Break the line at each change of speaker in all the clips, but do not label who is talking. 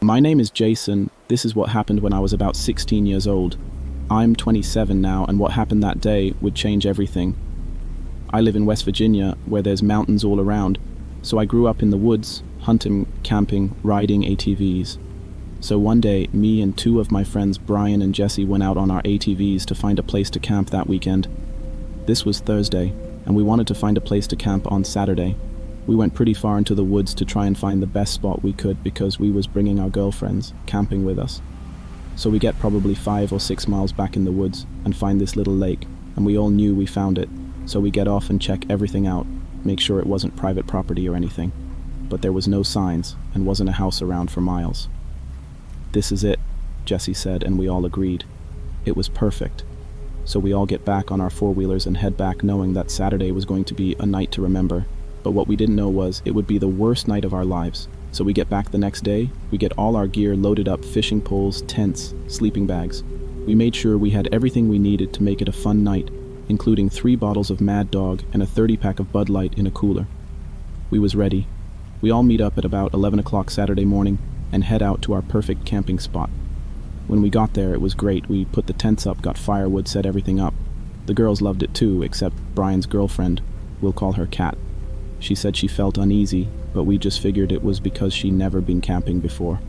My name is Jason. This is what happened when I was about 16 years old. I'm 27 now, and what happened that day would change everything. I live in West Virginia, where there's mountains all around, so I grew up in the woods, hunting, camping, riding ATVs. So one day, me and two of my friends, Brian and Jesse, went out on our ATVs to find a place to camp that weekend. This was Thursday, and we wanted to find a place to camp on Saturday. We went pretty far into the woods to try and find the best spot we could because we was bringing our girlfriends camping with us. So we get probably 5 or 6 miles back in the woods and find this little lake, and we all knew we found it. So we get off and check everything out, make sure it wasn't private property or anything. But there was no signs and wasn't a house around for miles. "This is it," Jesse said, and we all agreed. It was perfect. So we all get back on our four-wheelers and head back knowing that Saturday was going to be a night to remember. But what we didn't know was it would be the worst night of our lives. So we get back the next day, we get all our gear loaded up, fishing poles, tents, sleeping bags. We made sure we had everything we needed to make it a fun night, including 3 bottles of Mad Dog and a 30-pack of Bud Light in a cooler. We was ready. We all meet up at about 11 o'clock Saturday morning and head out to our perfect camping spot. When we got there, it was great. We put the tents up, got firewood, set everything up. The girls loved it too, except Brian's girlfriend. We'll call her Kat. She said she felt uneasy, but we just figured it was because she'd never been camping before.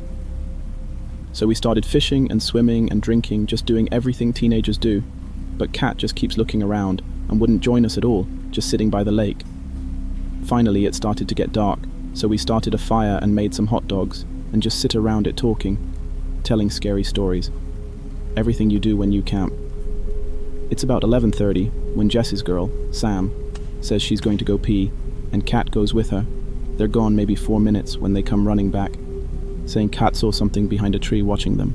So we started fishing and swimming and drinking, just doing everything teenagers do. But Kat just keeps looking around and wouldn't join us at all, just sitting by the lake. Finally, it started to get dark, so we started a fire and made some hot dogs and just sit around it talking, telling scary stories. Everything you do when you camp. It's about 11:30 when Jess's girl, Sam, says she's going to go pee, and Kat goes with her. They're gone maybe 4 minutes when they come running back, saying Kat saw something behind a tree watching them.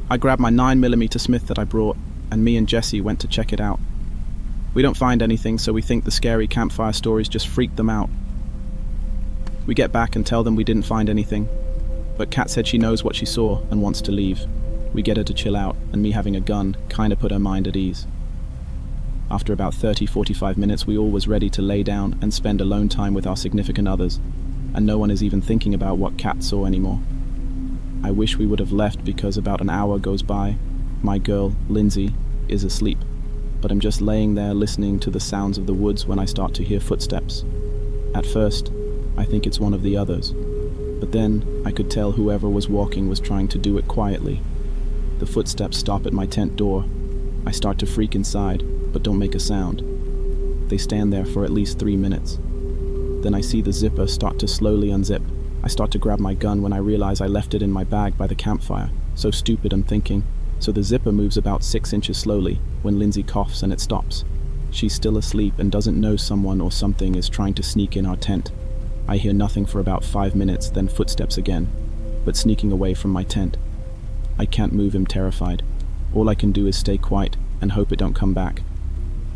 I grabbed my 9mm Smith that I brought, and me and Jesse went to check it out. We don't find anything, so we think the scary campfire stories just freaked them out. We get back and tell them we didn't find anything, but Kat said she knows what she saw and wants to leave. We get her to chill out, and me having a gun kinda put her mind at ease. After about 30-45 minutes, we all was ready to lay down and spend alone time with our significant others, and no one is even thinking about what Kat saw anymore. I wish we would have left because about an hour goes by. My girl, Lindsay, is asleep, but I'm just laying there listening to the sounds of the woods when I start to hear footsteps. At first, I think it's one of the others, but then I could tell whoever was walking was trying to do it quietly. The footsteps stop at my tent door. I start to freak inside, but don't make a sound. They stand there for at least 3 minutes. Then I see the zipper start to slowly unzip. I start to grab my gun when I realize I left it in my bag by the campfire. So stupid, I'm thinking. So the zipper moves about 6 inches slowly when Lindsay coughs and it stops. She's still asleep and doesn't know someone or something is trying to sneak in our tent. I hear nothing for about 5 minutes, then footsteps again, but sneaking away from my tent. I can't move, I'm terrified. All I can do is stay quiet and hope it don't come back.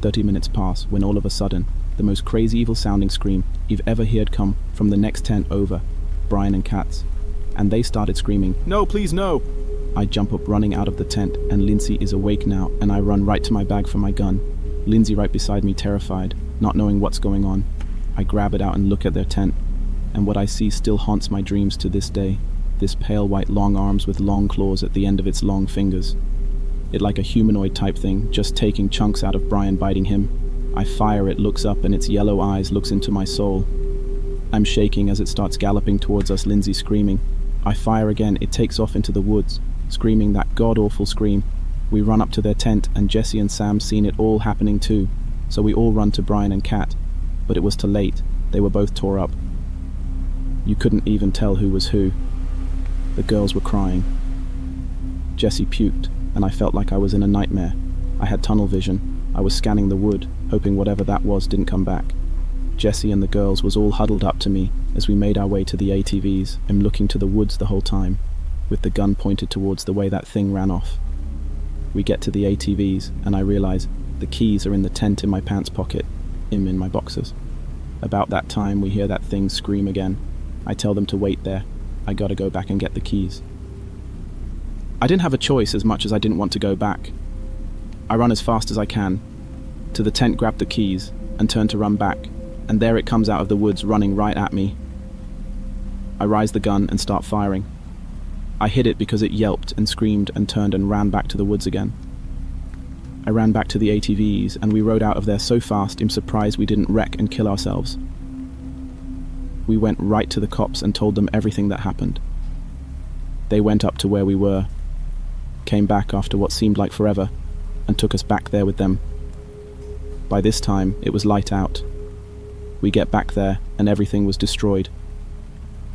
30 minutes pass when all of a sudden, the most crazy evil sounding scream you've ever heard come from the next tent over, Brian and Kat's. And they started screaming, "No, please, no!" I jump up running out of the tent, and Lindsay is awake now, and I run right to my bag for my gun. Lindsay right beside me, terrified, not knowing what's going on. I grab it out and look at their tent, and what I see still haunts my dreams to this day. This pale white long arms with long claws at the end of its long fingers. It like a humanoid type thing, just taking chunks out of Brian, biting him. I fire, it looks up and its yellow eyes looks into my soul. I'm shaking as it starts galloping towards us, Lindsay screaming. I fire again, it takes off into the woods, screaming that god-awful scream. We run up to their tent and Jesse and Sam seen it all happening too, so we all run to Brian and Kat, but it was too late, they were both tore up. You couldn't even tell who was who. The girls were crying. Jesse puked, and I felt like I was in a nightmare. I had tunnel vision. I was scanning the wood, hoping whatever that was didn't come back. Jesse and the girls was all huddled up to me as we made our way to the ATVs and looking to the woods the whole time, with the gun pointed towards the way that thing ran off. We get to the ATVs, and I realize the keys are in the tent in my pants pocket, in my boxers. About that time, we hear that thing scream again. I tell them to wait there. I gotta go back and get the keys. I didn't have a choice as much as I didn't want to go back. I run as fast as I can, to the tent, grab the keys, and turn to run back, and there it comes out of the woods running right at me. I raise the gun and start firing. I hit it because it yelped and screamed and turned and ran back to the woods again. I ran back to the ATVs and we rode out of there so fast I'm surprised we didn't wreck and kill ourselves. We went right to the cops and told them everything that happened. They went up to where we were, came back after what seemed like forever, and took us back there with them. By this time, it was light out. We get back there and everything was destroyed.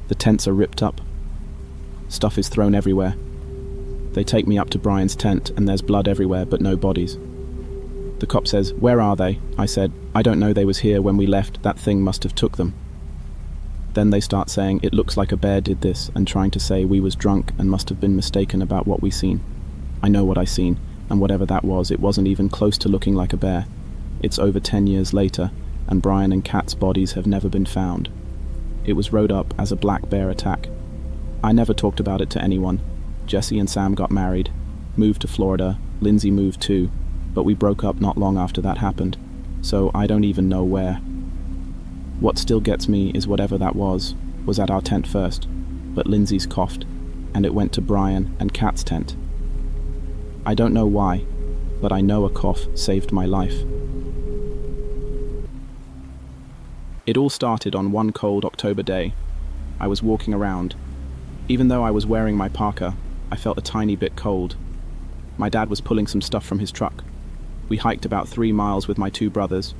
The tents are ripped up. Stuff is thrown everywhere. They take me up to Brian's tent and there's blood everywhere but no bodies. The cop says, "Where are they?" I said, "I don't know, they was here when we left, that thing must have took them." Then they start saying it looks like a bear did this and trying to say we was drunk and must have been mistaken about what we seen. I know what I seen, and whatever that was, it wasn't even close to looking like a bear. It's over 10 years later, and Brian and Kat's bodies have never been found. It was wrote up as a black bear attack. I never talked about it to anyone. Jesse and Sam got married, moved to Florida, Lindsay moved too, but we broke up not long after that happened, so I don't even know where. What still gets me is whatever that was at our tent first, but Lindsay's coughed, and it went to Brian and Kat's tent. I don't know why, but I know a cough saved my life. It all started on one cold October day. I was walking around. Even though I was wearing my parka, I felt a tiny bit cold. My dad was pulling some stuff from his truck. We hiked about 3 miles with my 2 brothers.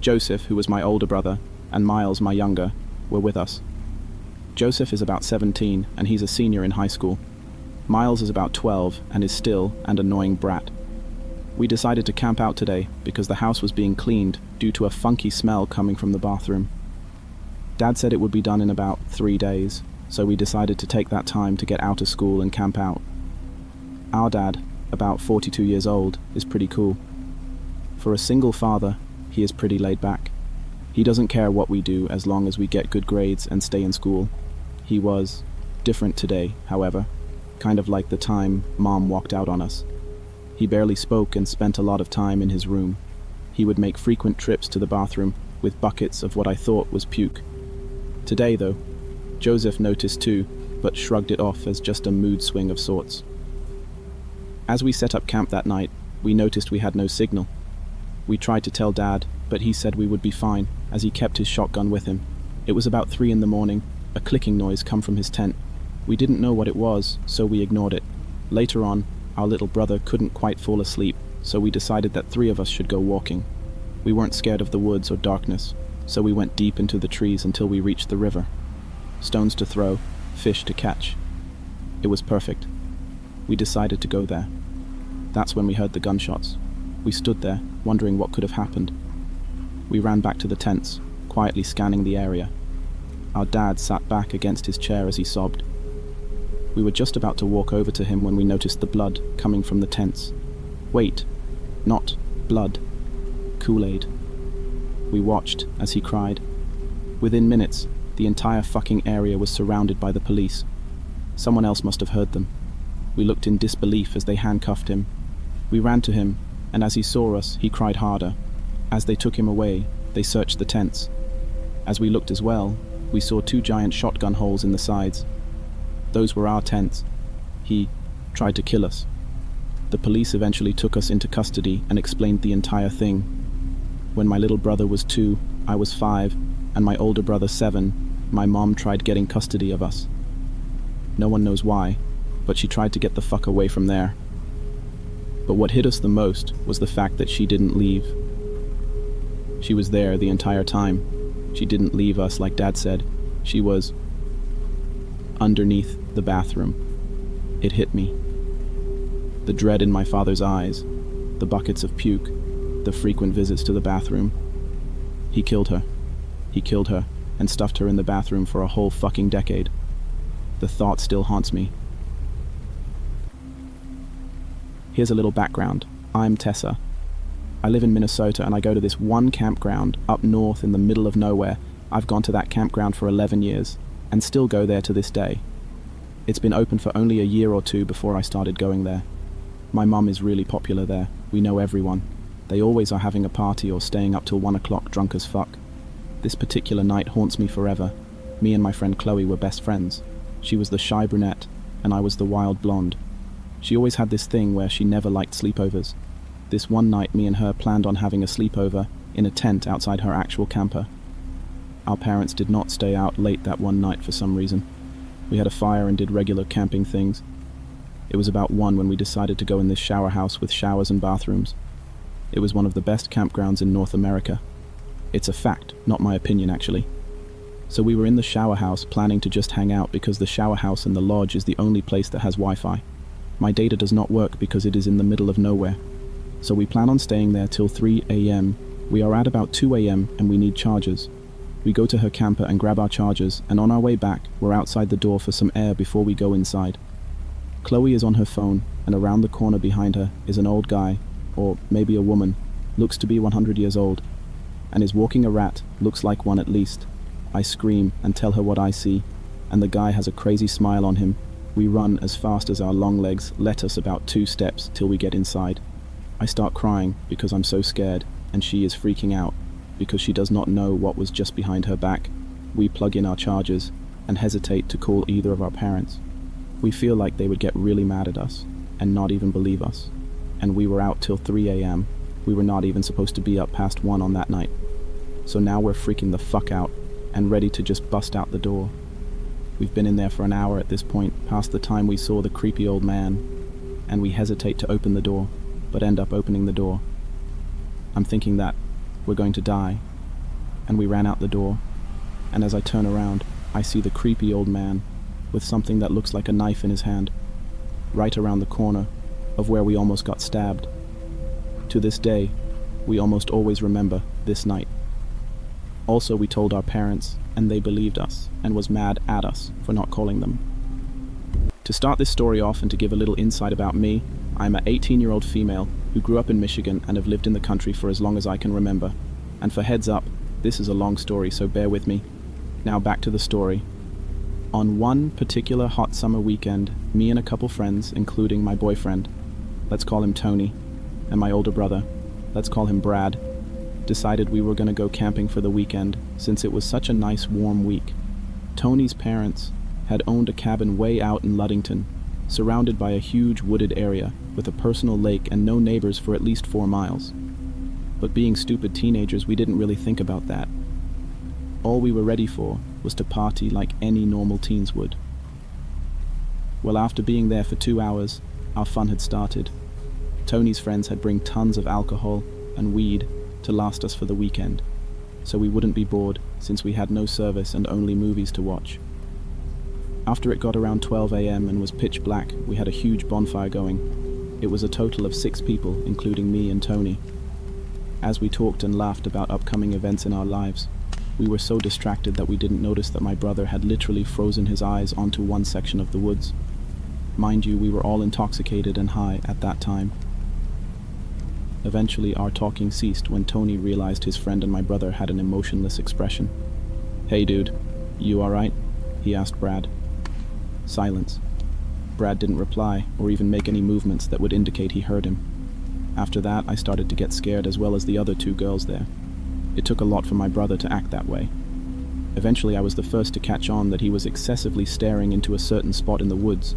Joseph, who was my older brother, and Miles, my younger, were with us. Joseph is about 17 and he's a senior in high school. Miles is about 12 and is still an annoying brat. We decided to camp out today because the house was being cleaned due to a funky smell coming from the bathroom. Dad said it would be done in about 3 days, so we decided to take that time to get out of school and camp out. Our dad, about 42 years old, is pretty cool. For a single father, he is pretty laid back. He doesn't care what we do as long as we get good grades and stay in school. He was different today, however, kind of like the time Mom walked out on us. He barely spoke and spent a lot of time in his room. He would make frequent trips to the bathroom with buckets of what I thought was puke. Today, though, Joseph noticed too, but shrugged it off as just a mood swing of sorts. As we set up camp that night, we noticed we had no signal. We tried to tell Dad, but he said we would be fine, as he kept his shotgun with him. It was about 3 in the morning. A clicking noise come from his tent. We didn't know what it was, so we ignored it. Later on, our little brother couldn't quite fall asleep, so we decided that 3 of us should go walking. We weren't scared of the woods or darkness, so we went deep into the trees until we reached the river. Stones to throw, fish to catch. It was perfect. We decided to go there. That's when we heard the gunshots. We stood there, wondering what could have happened. We ran back to the tents, quietly scanning the area. Our dad sat back against his chair as he sobbed. We were just about to walk over to him when we noticed the blood coming from the tents. Wait, not blood. Kool-Aid. We watched as he cried. Within minutes, the entire fucking area was surrounded by the police. Someone else must have heard them. We looked in disbelief as they handcuffed him. We ran to him, and as he saw us, he cried harder. As they took him away, they searched the tents. As we looked as well, we saw 2 giant shotgun holes in the sides. Those were our tents. He tried to kill us. The police eventually took us into custody and explained the entire thing. When my little brother was 2, I was 5, and my older brother 7, my mom tried getting custody of us. No one knows why, but she tried to get the fuck away from there. But what hit us the most was the fact that she didn't leave. She was there the entire time. She didn't leave us like Dad said. She was underneath the bathroom. It hit me. The dread in my father's eyes, the buckets of puke, the frequent visits to the bathroom. He killed her. He killed her and stuffed her in the bathroom for a whole fucking decade. The thought still haunts me. Here's a little background. I'm Tessa. I live in Minnesota and I go to this one campground up north in the middle of nowhere. I've gone to that campground for 11 years and still go there to this day. It's been open for only a year or 2 before I started going there. My mum is really popular there. We know everyone. They always are having a party or staying up till 1 o'clock drunk as fuck. This particular night haunts me forever. Me and my friend Chloe were best friends. She was the shy brunette, and I was the wild blonde. She always had this thing where she never liked sleepovers. This one night, me and her planned on having a sleepover in a tent outside her actual camper. Our parents did not stay out late that one night for some reason. We had a fire and did regular camping things. It was about 1 when we decided to go in this shower house with showers and bathrooms. It was one of the best campgrounds in North America. It's a fact, not my opinion actually. So we were in the shower house planning to just hang out because the shower house and the lodge is the only place that has Wi-Fi. My data does not work because it is in the middle of nowhere. So we plan on staying there till 3 a.m. We are at about 2 a.m. and we need chargers. We go to her camper and grab our chargers, and on our way back, we're outside the door for some air before we go inside. Chloe is on her phone, and around the corner behind her is an old guy, or maybe a woman, looks to be 100 years old, and is walking a rat, looks like one at least. I scream and tell her what I see, and the guy has a crazy smile on him. We run as fast as our long legs let us about 2 steps till we get inside. I start crying because I'm so scared, and she is freaking out because she does not know what was just behind her back. We plug in our chargers and hesitate to call either of our parents. We feel like they would get really mad at us and not even believe us. And we were out till 3 a.m. We were not even supposed to be up past 1 on that night. So now we're freaking the fuck out and ready to just bust out the door. We've been in there for an hour at this point, past the time we saw the creepy old man, and we hesitate to open the door, but end up opening the door. I'm thinking that we're going to die, and we ran out the door, and as I turn around, I see the creepy old man with something that looks like a knife in his hand, right around the corner of where we almost got stabbed. To this day, we almost always remember this night. Also, we told our parents, and they believed us, and was mad at us for not calling them. To start this story off and to give a little insight about me, I'm an 18-year-old female who grew up in Michigan and have lived in the country for as long as I can remember. And for heads up, this is a long story, so bear with me. Now back to the story. On one particular hot summer weekend, me and a couple friends, including my boyfriend, let's call him Tony, and my older brother, let's call him Brad, decided we were going to go camping for the weekend since it was such a nice warm week. Tony's parents had owned a cabin way out in Ludington, surrounded by a huge wooded area with a personal lake and no neighbors for at least 4 miles. But being stupid teenagers, we didn't really think about that. All we were ready for was to party like any normal teens would. Well, after being there for 2 hours, our fun had started. Tony's friends had bring tons of alcohol and weed to last us for the weekend, so we wouldn't be bored since we had no service and only movies to watch. After it got around 12 a.m. and was pitch black, we had a huge bonfire going. It was a total of 6 people, including me and Tony. As we talked and laughed about upcoming events in our lives, we were so distracted that we didn't notice that my brother had literally frozen his eyes onto one section of the woods. Mind you, we were all intoxicated and high at that time. Eventually, our talking ceased when Tony realized his friend and my brother had an emotionless expression. "Hey dude, you alright?" he asked Brad. Silence. Brad didn't reply or even make any movements that would indicate he heard him. After that, I started to get scared as well as the other 2 girls there. It took a lot for my brother to act that way. Eventually, I was the first to catch on that he was excessively staring into a certain spot in the woods.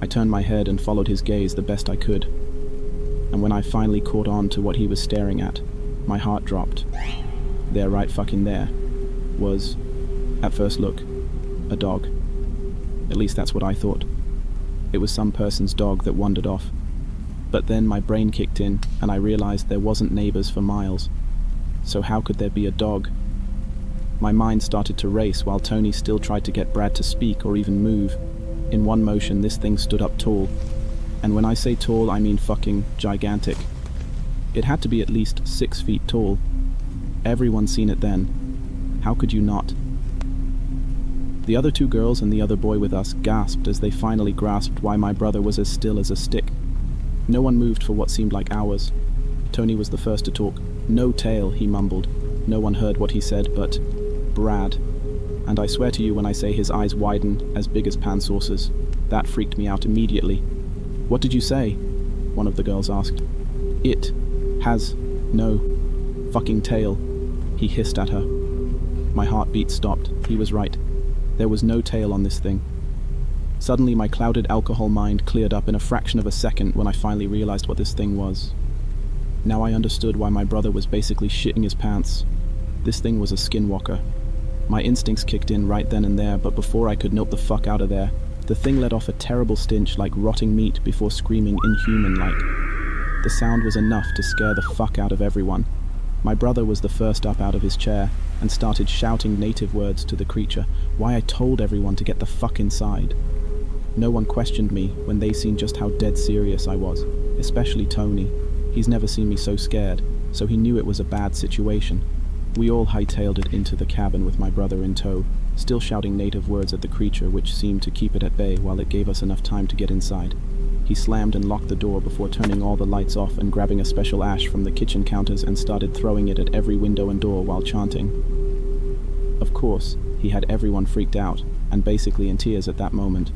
I turned my head and followed his gaze the best I could. And when I finally caught on to what he was staring at, my heart dropped. There, right fucking there, was, at first look, a dog. At least that's what I thought. It was some person's dog that wandered off. But then my brain kicked in, and I realized there wasn't neighbors for miles. So how could there be a dog? My mind started to race while Tony still tried to get Brad to speak or even move. In one motion, this thing stood up tall. And when I say tall, I mean fucking gigantic. It had to be at least 6 feet tall. Everyone's seen it then. How could you not? The other 2 girls and the other boy with us gasped as they finally grasped why my brother was as still as a stick. No one moved for what seemed like hours. Tony was the first to talk. "No tail," he mumbled. No one heard what he said but Brad. And I swear to you when I say his eyes widened as big as pan saucers. That freaked me out immediately. "What did you say?" one of the girls asked. "It has no fucking tail," he hissed at her. My heartbeat stopped. He was right. There was no tail on this thing. Suddenly, my clouded alcohol mind cleared up in a fraction of a second when I finally realized what this thing was. Now I understood why my brother was basically shitting his pants. This thing was a skinwalker. My instincts kicked in right then and there, but before I could nope the fuck out of there, the thing let off a terrible stench like rotting meat before screaming inhuman-like. The sound was enough to scare the fuck out of everyone. My brother was the first up out of his chair and started shouting native words to the creature, why I told everyone to get the fuck inside. No one questioned me when they seen just how dead serious I was, especially Tony. He's never seen me so scared, so he knew it was a bad situation. We all hightailed it into the cabin with my brother in tow, still shouting native words at the creature, which seemed to keep it at bay while it gave us enough time to get inside. He slammed and locked the door before turning all the lights off and grabbing a special ash from the kitchen counters and started throwing it at every window and door while chanting. Of course, he had everyone freaked out and basically in tears at that moment.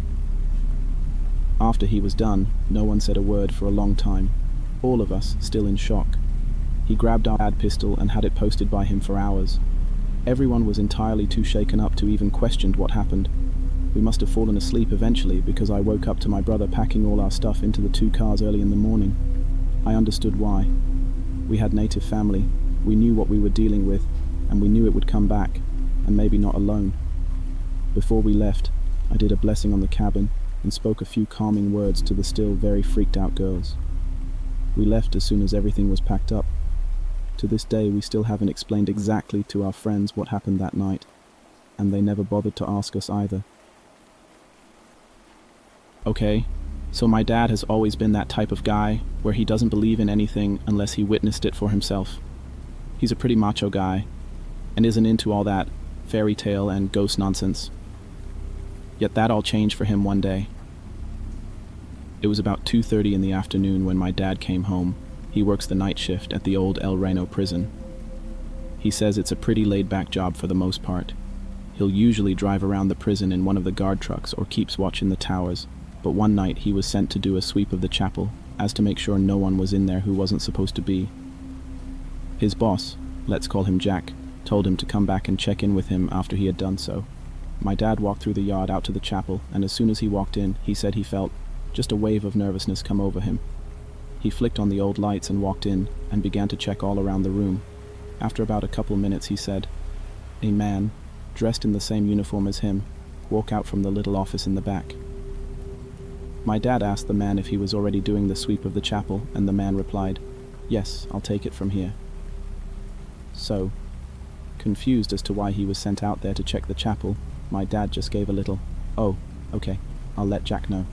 After he was done, no one said a word for a long time, all of us still in shock. He grabbed our ad pistol and had it posted by him for hours. Everyone was entirely too shaken up to even question what happened. We must have fallen asleep eventually because I woke up to my brother packing all our stuff into the 2 cars early in the morning. I understood why. We had native family, we knew what we were dealing with, and we knew it would come back, and maybe not alone. Before we left, I did a blessing on the cabin and spoke a few calming words to the still very freaked out girls. We left as soon as everything was packed up. To this day, we still haven't explained exactly to our friends what happened that night, and they never bothered to ask us either. Okay, so my dad has always been that type of guy where he doesn't believe in anything unless he witnessed it for himself. He's a pretty macho guy, and isn't into all that fairy tale and ghost nonsense. Yet that all changed for him one day. It was about 2:30 in the afternoon when my dad came home. He works the night shift at the old El Reno prison. He says it's a pretty laid-back job for the most part. He'll usually drive around the prison in one of the guard trucks or keeps watch in the towers, but one night he was sent to do a sweep of the chapel, as to make sure no one was in there who wasn't supposed to be. His boss, let's call him Jack, told him to come back and check in with him after he had done so. My dad walked through the yard out to the chapel, and as soon as he walked in, he said he felt just a wave of nervousness come over him. He flicked on the old lights and walked in, and began to check all around the room. After about a couple minutes he said, "A man, dressed in the same uniform as him, walk out from the little office in the back." My dad asked the man if he was already doing the sweep of the chapel, and the man replied, "Yes, I'll take it from here." So, confused as to why he was sent out there to check the chapel, my dad just gave a little, "Oh, okay, I'll let Jack know."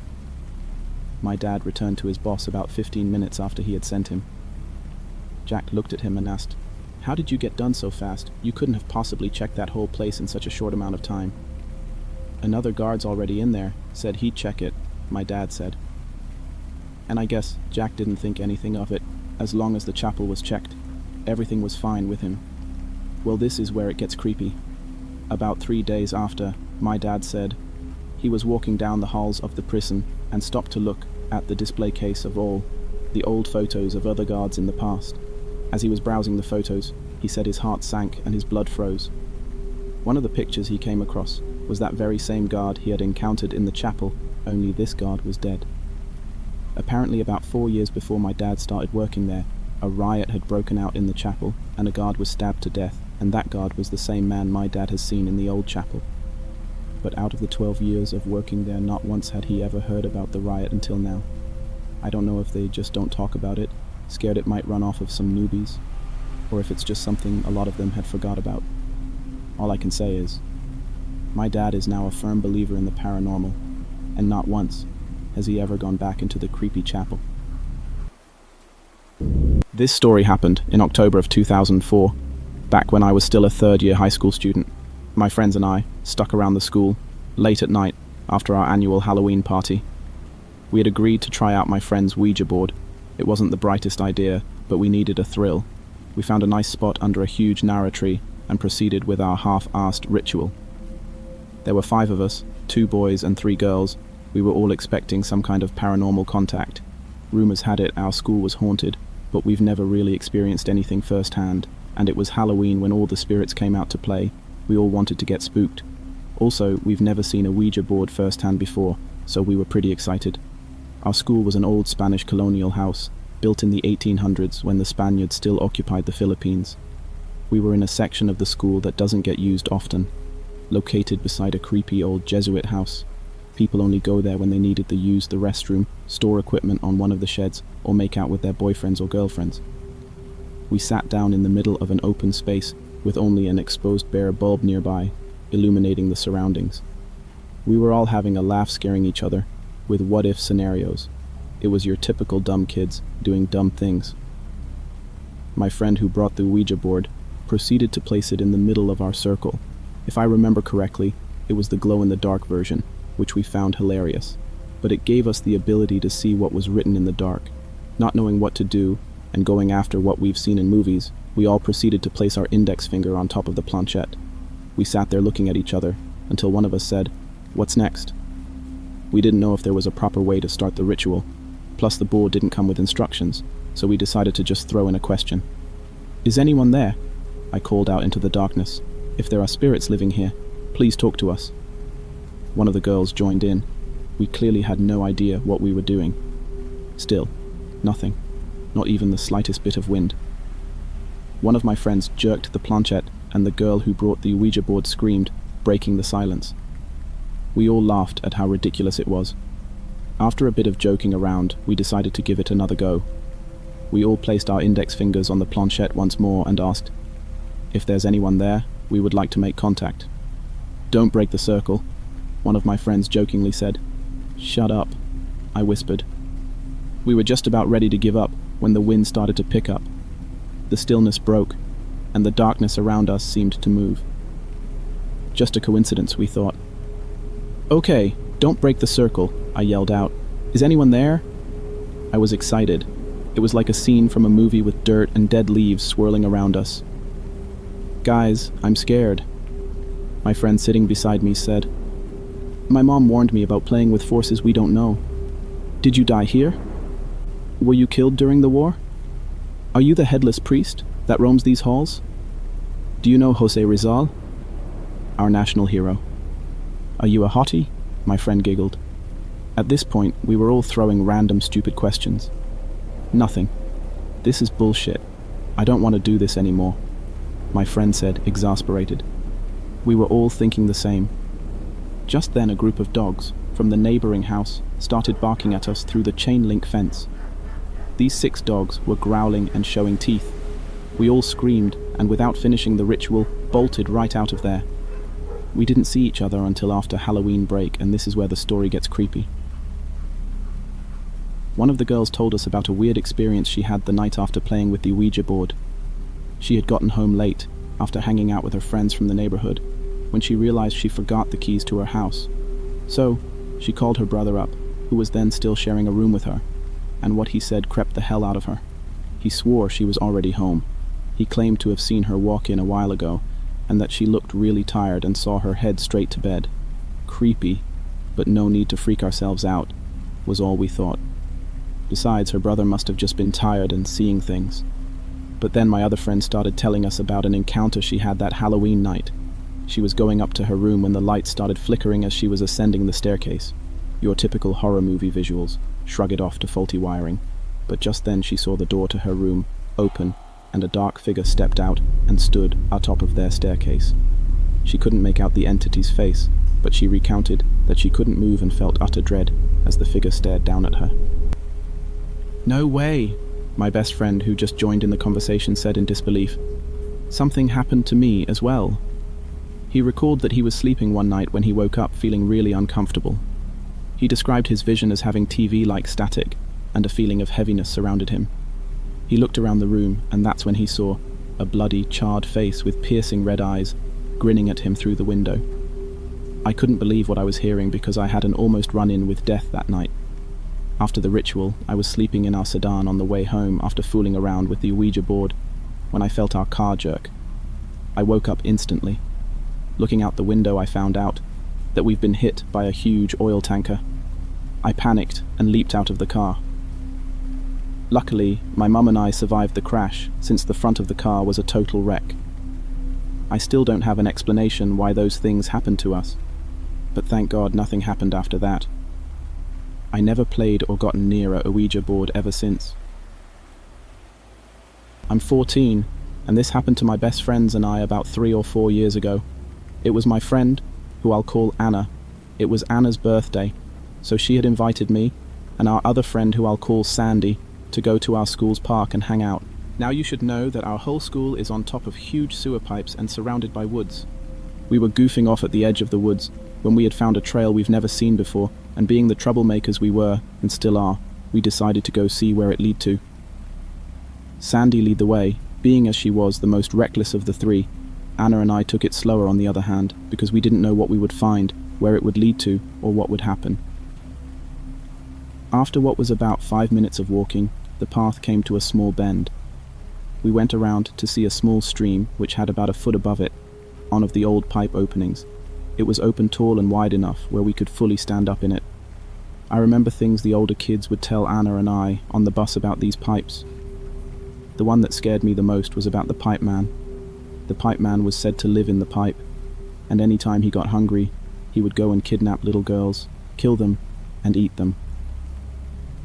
My dad returned to his boss about 15 minutes after he had sent him. Jack looked at him and asked, "How did you get done so fast? You couldn't have possibly checked that whole place in such a short amount of time." "Another guard's already in there, said he'd check it," my dad said. And I guess Jack didn't think anything of it. As long as the chapel was checked, everything was fine with him. Well, this is where it gets creepy. About 3 days after, my dad said he was walking down the halls of the prison and stopped to look at the display case of all the old photos of other guards in the past. As he was browsing the photos, he said his heart sank and his blood froze. One of the pictures he came across was that very same guard he had encountered in the chapel, only this guard was dead. Apparently about 4 years before my dad started working there, a riot had broken out in the chapel and a guard was stabbed to death, and that guard was the same man my dad has seen in the old chapel. But out of the 12 years of working there, not once had he ever heard about the riot until now. I don't know if they just don't talk about it, scared it might run off of some newbies, or if it's just something a lot of them had forgot about. All I can say is, my dad is now a firm believer in the paranormal, and not once has he ever gone back into the creepy chapel. This story happened in October of 2004, back when I was still a third-year high school student. My friends and I stuck around the school late at night after our annual Halloween party. We had agreed to try out my friend's Ouija board. It wasn't the brightest idea, but we needed a thrill. We found a nice spot under a huge narrow tree and proceeded with our half-assed ritual. There were 5 of us, 2 boys and 3 girls. We were all expecting some kind of paranormal contact. Rumors had it our school was haunted, but we've never really experienced anything firsthand, and it was Halloween when all the spirits came out to play. We all wanted to get spooked. Also, we've never seen a Ouija board firsthand before, so we were pretty excited. Our school was an old Spanish colonial house, built in the 1800s when the Spaniards still occupied the Philippines. We were in a section of the school that doesn't get used often, located beside a creepy old Jesuit house. People only go there when they needed to use the restroom, store equipment on one of the sheds, or make out with their boyfriends or girlfriends. We sat down in the middle of an open space with only an exposed bare bulb nearby, illuminating the surroundings. We were all having a laugh, scaring each other with what-if scenarios. It was your typical dumb kids doing dumb things. My friend who brought the Ouija board proceeded to place it in the middle of our circle. If I remember correctly, it was the glow-in-the-dark version, which we found hilarious, but it gave us the ability to see what was written in the dark. Not knowing what to do, and going after what we've seen in movies, we all proceeded to place our index finger on top of the planchette. We sat there looking at each other, until one of us said, "What's next?" We didn't know if there was a proper way to start the ritual, plus the board didn't come with instructions, so we decided to just throw in a question. "Is anyone there?" I called out into the darkness. "If there are spirits living here, please talk to us." One of the girls joined in. We clearly had no idea what we were doing. Still, nothing. Not even the slightest bit of wind. One of my friends jerked the planchette, and the girl who brought the Ouija board screamed, breaking the silence. We all laughed at how ridiculous it was. After a bit of joking around, we decided to give it another go. We all placed our index fingers on the planchette once more and asked, "If there's anyone there, we would like to make contact." "Don't break the circle," one of my friends jokingly said. "Shut up," I whispered. We were just about ready to give up when the wind started to pick up. The stillness broke, and the darkness around us seemed to move. Just a coincidence, we thought. "Okay, don't break the circle," I yelled out. "Is anyone there?" I was excited. It was like a scene from a movie with dirt and dead leaves swirling around us. "Guys, I'm scared," my friend sitting beside me said. "My mom warned me about playing with forces we don't know. Did you die here? Were you killed during the war? Are you the headless priest that roams these halls? Do you know Jose Rizal, our national hero? Are you a hottie?" My friend giggled. At this point, we were all throwing random stupid questions. "Nothing. This is bullshit. I don't want to do this anymore," my friend said, exasperated. We were all thinking the same. Just then, a group of dogs from the neighboring house started barking at us through the chain-link fence. These 6 dogs were growling and showing teeth. We all screamed, and without finishing the ritual, bolted right out of there. We didn't see each other until after Halloween break, and this is where the story gets creepy. One of the girls told us about a weird experience she had the night after playing with the Ouija board. She had gotten home late, after hanging out with her friends from the neighborhood, when she realized she forgot the keys to her house. So, she called her brother up, who was then still sharing a room with her, and what he said crept the hell out of her. He swore she was already home. He claimed to have seen her walk in a while ago, and that she looked really tired and saw her head straight to bed. Creepy, but no need to freak ourselves out, was all we thought. Besides, her brother must have just been tired and seeing things. But then my other friend started telling us about an encounter she had that Halloween night. She was going up to her room when the lights started flickering as she was ascending the staircase. Your typical horror movie visuals, shrug it off to faulty wiring. But just then she saw the door to her room open, and a dark figure stepped out and stood atop of their staircase. She couldn't make out the entity's face, but she recounted that she couldn't move and felt utter dread as the figure stared down at her. "No way," my best friend, who just joined in the conversation, said in disbelief. "Something happened to me as well." He recalled that he was sleeping one night when he woke up feeling really uncomfortable. He described his vision as having TV-like static, and a feeling of heaviness surrounded him. He looked around the room, and that's when he saw a bloody, charred face with piercing red eyes, grinning at him through the window. I couldn't believe what I was hearing because I had an almost run-in with death that night. After the ritual, I was sleeping in our sedan on the way home after fooling around with the Ouija board, when I felt our car jerk. I woke up instantly. Looking out the window, I found out that we've been hit by a huge oil tanker. I panicked and leaped out of the car. Luckily, my mum and I survived the crash, since the front of the car was a total wreck. I still don't have an explanation why those things happened to us. But thank God nothing happened after that. I never played or gotten near a Ouija board ever since. I'm 14, and this happened to my best friends and I about 3 or 4 years ago. It was my friend, who I'll call Anna. It was Anna's birthday, so she had invited me and our other friend, who I'll call Sandy, to go to our school's park and hang out. Now you should know that our whole school is on top of huge sewer pipes and surrounded by woods. We were goofing off at the edge of the woods when we had found a trail we've never seen before, and being the troublemakers we were, and still are, we decided to go see where it led to. Sandy led the way, being as she was the most reckless of the three. Anna and I took it slower on the other hand, because we didn't know what we would find, where it would lead to, or what would happen. After what was about 5 minutes of walking, the path came to a small bend. We went around to see a small stream which had about a foot above it, one of the old pipe openings. It was open tall and wide enough where we could fully stand up in it. I remember things the older kids would tell Anna and I on the bus about these pipes. The one that scared me the most was about the pipe man. The pipe man was said to live in the pipe, and any time he got hungry, he would go and kidnap little girls, kill them, and eat them.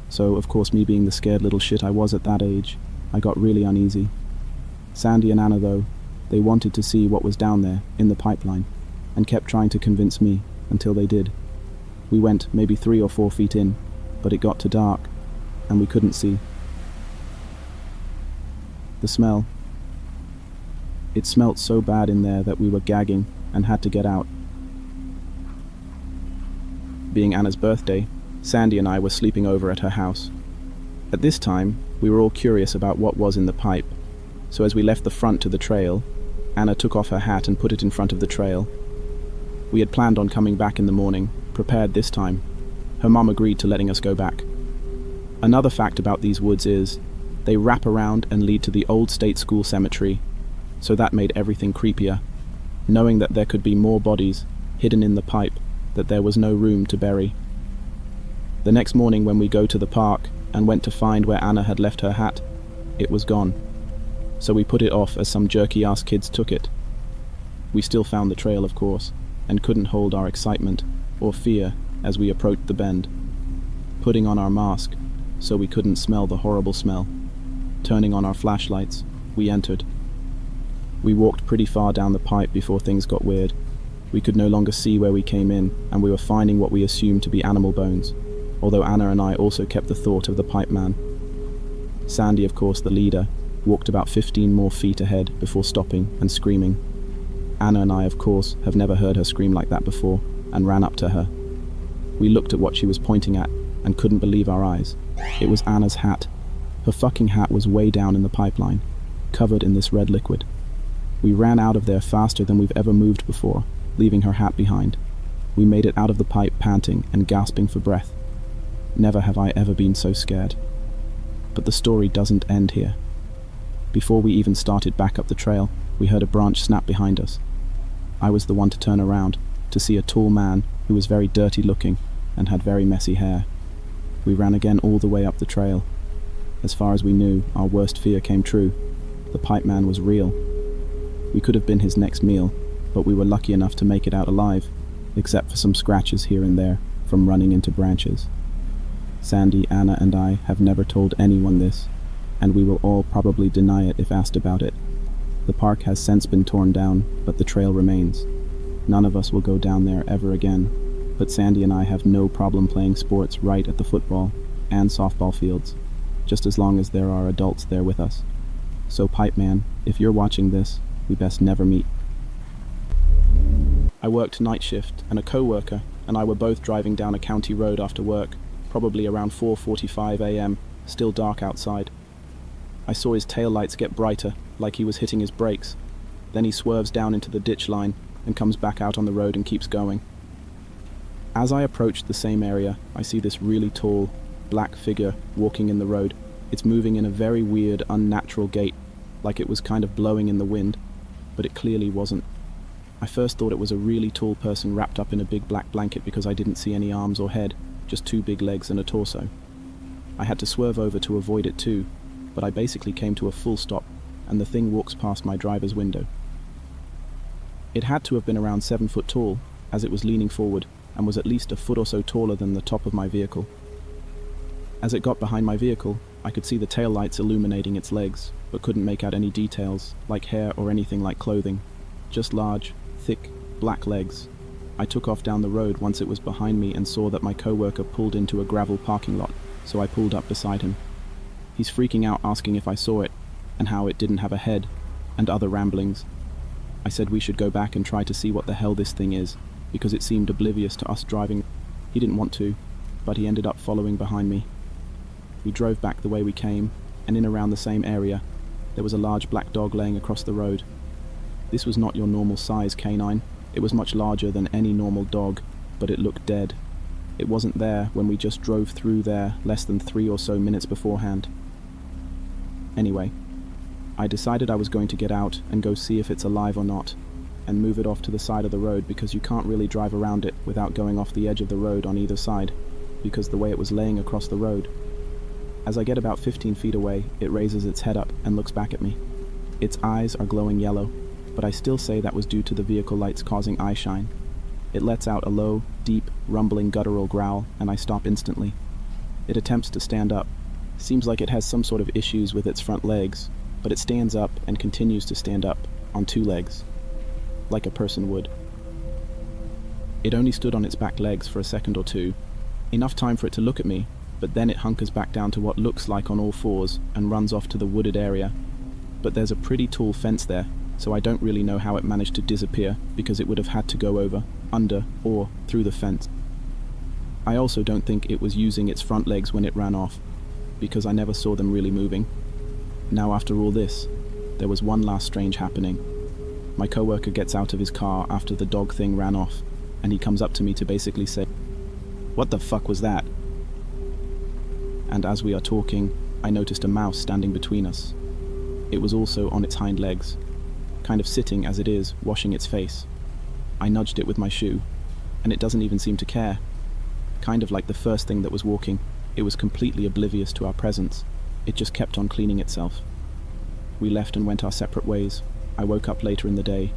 So, of course, me being the scared little shit I was at that age, I got really uneasy. Sandy and Anna, though, they wanted to see what was down there, in the pipeline, and kept trying to convince me, until they did. We went maybe 3 or 4 feet in, but it got too dark, and we couldn't see. The smell. It smelt so bad in there that we were gagging and had to get out. Being Anna's birthday, Sandy and I were sleeping over at her house. At this time, we were all curious about what was in the pipe, so as we left the front to the trail, Anna took off her hat and put it in front of the trail. We had planned on coming back in the morning, prepared this time. Her mum agreed to letting us go back. Another fact about these woods is, they wrap around and lead to the old state school cemetery, so that made everything creepier, knowing that there could be more bodies hidden in the pipe that there was no room to bury. The next morning when we go to the park and went to find where Anna had left her hat, it was gone. So we put it off as some jerky-ass kids took it. We still found the trail, of course, and couldn't hold our excitement or fear as we approached the bend, putting on our mask so we couldn't smell the horrible smell. Turning on our flashlights, we entered. We walked pretty far down the pipe before things got weird. We could no longer see where we came in, and we were finding what we assumed to be animal bones, although Anna and I also kept the thought of the pipe man. Sandy, of course the leader, walked about 15 more feet ahead before stopping and screaming. Anna and I, of course, have never heard her scream like that before, and ran up to her. We looked at what she was pointing at, and couldn't believe our eyes. It was Anna's hat. Her fucking hat was way down in the pipeline, covered in this red liquid. We ran out of there faster than we've ever moved before, leaving her hat behind. We made it out of the pipe panting and gasping for breath. Never have I ever been so scared. But the story doesn't end here. Before we even started back up the trail, we heard a branch snap behind us. I was the one to turn around, to see a tall man who was very dirty looking and had very messy hair. We ran again all the way up the trail. As far as we knew, our worst fear came true. The pipe man was real. We could have been his next meal, but we were lucky enough to make it out alive, except for some scratches here and there from running into branches. Sandy, Anna, and I have never told anyone this, and we will all probably deny it if asked about it. The park has since been torn down, but the trail remains. None of us will go down there ever again, but Sandy and I have no problem playing sports right at the football and softball fields, just as long as there are adults there with us. So Pipe Man, if you're watching this, we best never meet. I worked night shift, and a co-worker and I were both driving down a county road after work, probably around 4:45 a.m., still dark outside. I saw his taillights get brighter, like he was hitting his brakes. Then he swerves down into the ditch line and comes back out on the road and keeps going. As I approached the same area, I see this really tall, black figure walking in the road. It's moving in a very weird, unnatural gait, like it was kind of blowing in the wind, but it clearly wasn't. I first thought it was a really tall person wrapped up in a big black blanket because I didn't see any arms or head, just 2 big legs and a torso. I had to swerve over to avoid it too, but I basically came to a full stop, and the thing walks past my driver's window. It had to have been around 7 foot tall, as it was leaning forward and was at least a foot or so taller than the top of my vehicle. As it got behind my vehicle, I could see the taillights illuminating its legs, but couldn't make out any details, like hair or anything like clothing. Just large, thick, black legs. I took off down the road once it was behind me and saw that my coworker pulled into a gravel parking lot, so I pulled up beside him. He's freaking out asking if I saw it, and how it didn't have a head, and other ramblings. I said we should go back and try to see what the hell this thing is, because it seemed oblivious to us driving. He didn't want to, but he ended up following behind me. We drove back the way we came, and in around the same area, there was a large black dog laying across the road. This was not your normal size canine. It was much larger than any normal dog, but it looked dead. It wasn't there when we just drove through there less than 3 or so minutes beforehand. Anyway, I decided I was going to get out and go see if it's alive or not, and move it off to the side of the road because you can't really drive around it without going off the edge of the road on either side, because the way it was laying across the road. As I get about 15 feet away, it raises its head up and looks back at me. Its eyes are glowing yellow, but I still say that was due to the vehicle lights causing eye shine. It lets out a low, deep, rumbling guttural growl, and I stop instantly. It attempts to stand up. Seems like it has some sort of issues with its front legs, but it stands up and continues to stand up on 2 legs, like a person would. It only stood on its back legs for a second or two, enough time for it to look at me, but then it hunkers back down to what looks like on all fours and runs off to the wooded area. But there's a pretty tall fence there, so I don't really know how it managed to disappear, because it would have had to go over, under, or through the fence. I also don't think it was using its front legs when it ran off, because I never saw them really moving. Now after all this, there was one last strange happening. My coworker gets out of his car after the dog thing ran off, and he comes up to me to basically say, "What the fuck was that?" And as we are talking, I noticed a mouse standing between us. It was also on its hind legs, kind of sitting as it is, washing its face. I nudged it with my shoe, and it doesn't even seem to care. Kind of like the first thing that was walking, it was completely oblivious to our presence. It just kept on cleaning itself. We left and went our separate ways. I woke up later in the day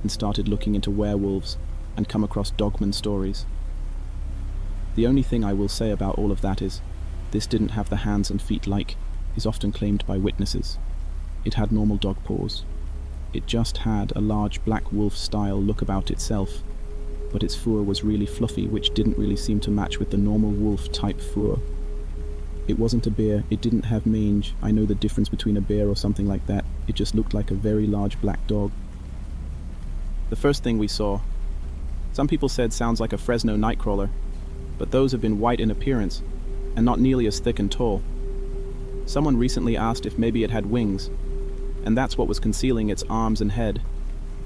and started looking into werewolves and come across dogman stories. The only thing I will say about all of that is, this didn't have the hands and feet like is often claimed by witnesses. It had normal dog paws. It just had a large black wolf-style look about itself, but its fur was really fluffy, which didn't really seem to match with the normal wolf-type fur. It wasn't a bear, it didn't have mange. I know the difference between a bear or something like that. It just looked like a very large black dog. The first thing we saw, some people said sounds like a Fresno nightcrawler, but those have been white in appearance and not nearly as thick and tall. Someone recently asked if maybe it had wings, and that's what was concealing its arms and head,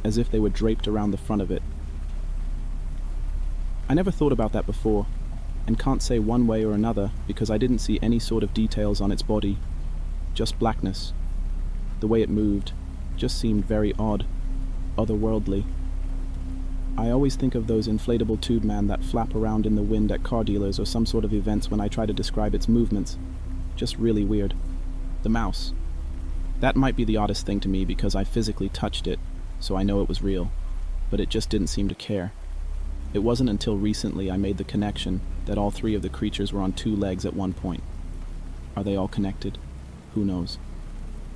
as if they were draped around the front of it. I never thought about that before, and can't say one way or another because I didn't see any sort of details on its body, just blackness. The way it moved just seemed very odd, otherworldly. I always think of those inflatable tube man that flap around in the wind at car dealers or some sort of events when I try to describe its movements. Just really weird. The mouse. That might be the oddest thing to me because I physically touched it, so I know it was real, but it just didn't seem to care. It wasn't until recently I made the connection that all 3 of the creatures were on 2 legs at one point. Are they all connected? Who knows?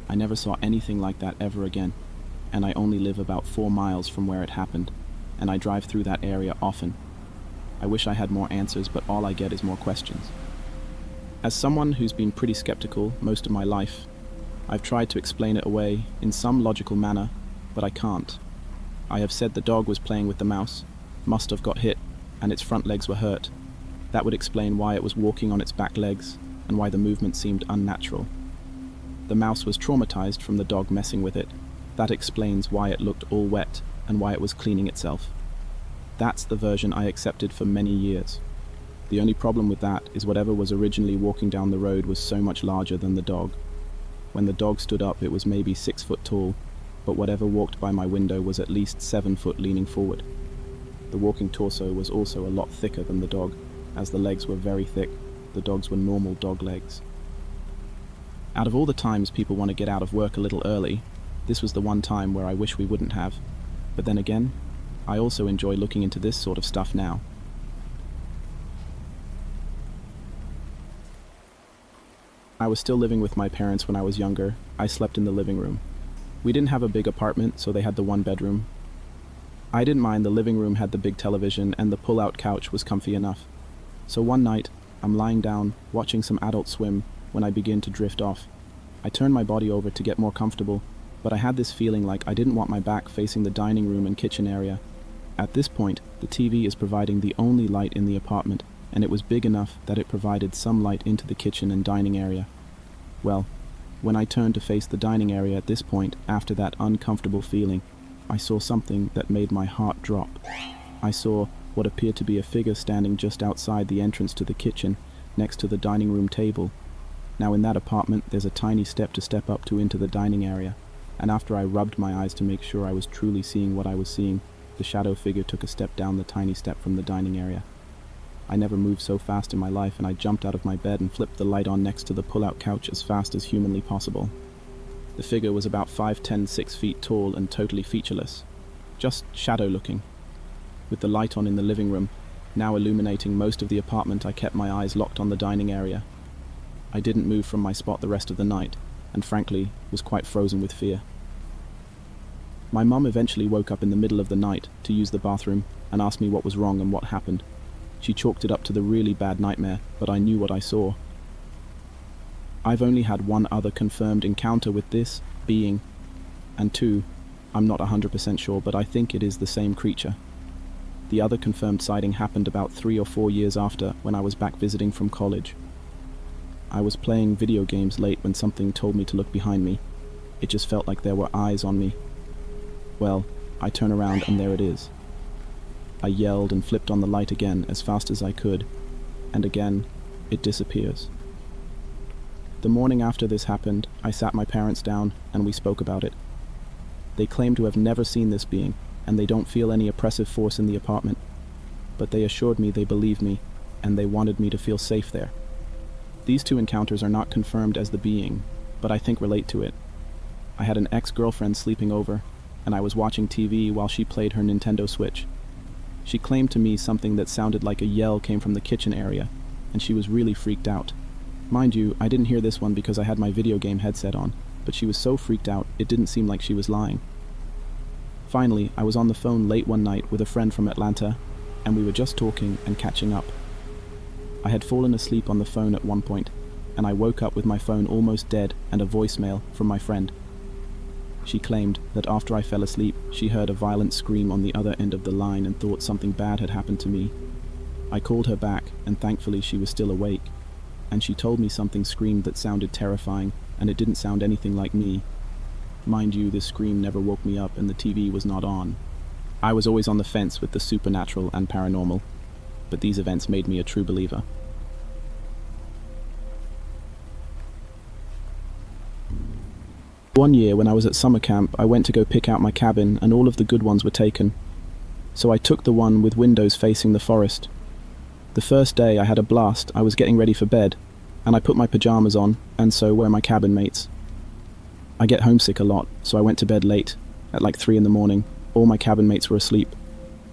I never saw anything like that ever again, and I only live about 4 miles from where it happened, and I drive through that area often. I wish I had more answers, but all I get is more questions. As someone who's been pretty skeptical most of my life, I've tried to explain it away in some logical manner, but I can't. I have said the dog was playing with the mouse, must have got hit, and its front legs were hurt. That would explain why it was walking on its back legs, and why the movement seemed unnatural. The mouse was traumatized from the dog messing with it. That explains why it looked all wet, and why it was cleaning itself. That's the version I accepted for many years. The only problem with that is whatever was originally walking down the road was so much larger than the dog. When the dog stood up, it was maybe 6 foot tall, but whatever walked by my window was at least 7 foot leaning forward. The walking torso was also a lot thicker than the dog, as the legs were very thick. The dogs were normal dog legs. Out of all the times people want to get out of work a little early, this was the one time where I wish we wouldn't have. But then again, I also enjoy looking into this sort of stuff now. I was still living with my parents when I was younger. I slept in the living room. We didn't have a big apartment, so they had the one bedroom. I didn't mind. The living room had the big television, and the pull-out couch was comfy enough. So one night, I'm lying down, watching some Adult Swim, when I begin to drift off. I turned my body over to get more comfortable, but I had this feeling like I didn't want my back facing the dining room and kitchen area. At this point, the TV is providing the only light in the apartment, and it was big enough that it provided some light into the kitchen and dining area. Well, when I turned to face the dining area at this point, after that uncomfortable feeling, I saw something that made my heart drop. I saw what appeared to be a figure standing just outside the entrance to the kitchen, next to the dining room table. Now in that apartment, there's a tiny step to step up to into the dining area, and after I rubbed my eyes to make sure I was truly seeing what I was seeing, the shadow figure took a step down the tiny step from the dining area. I never moved so fast in my life, and I jumped out of my bed and flipped the light on next to the pull-out couch as fast as humanly possible. The figure was about 5'10", 6 feet tall and totally featureless, just shadow-looking. With the light on in the living room, now illuminating most of the apartment, I kept my eyes locked on the dining area. I didn't move from my spot the rest of the night, and frankly, was quite frozen with fear. My mum eventually woke up in the middle of the night to use the bathroom and asked me what was wrong and what happened. She chalked it up to the really bad nightmare, but I knew what I saw. I've only had one other confirmed encounter with this being, and two, I'm not 100% sure, but I think it is the same creature. The other confirmed sighting happened about 3 or 4 years after, when I was back visiting from college. I was playing video games late when something told me to look behind me. It just felt like there were eyes on me. Well, I turn around and there it is. I yelled and flipped on the light again as fast as I could, and again, it disappears. The morning after this happened, I sat my parents down and we spoke about it. They claim to have never seen this being, and they don't feel any oppressive force in the apartment, but they assured me they believe me, and they wanted me to feel safe there. These two encounters are not confirmed as the being, but I think relate to it. I had an ex-girlfriend sleeping over, and I was watching TV while she played her Nintendo Switch. She claimed to me something that sounded like a yell came from the kitchen area, and she was really freaked out. Mind you, I didn't hear this one because I had my video game headset on, but she was so freaked out it didn't seem like she was lying. Finally, I was on the phone late one night with a friend from Atlanta, and we were just talking and catching up. I had fallen asleep on the phone at one point, and I woke up with my phone almost dead and a voicemail from my friend. She claimed that after I fell asleep, she heard a violent scream on the other end of the line and thought something bad had happened to me. I called her back, and thankfully she was still awake, and she told me something screamed that sounded terrifying, and it didn't sound anything like me. Mind you, this scream never woke me up and the TV was not on. I was always on the fence with the supernatural and paranormal, but these events made me a true believer. One year when I was at summer camp, I went to go pick out my cabin and all of the good ones were taken. So I took the one with windows facing the forest. The first day I had a blast. I was getting ready for bed, and I put my pajamas on, and so were my cabin mates. I get homesick a lot, so I went to bed late, at like 3 in the morning. All my cabin mates were asleep.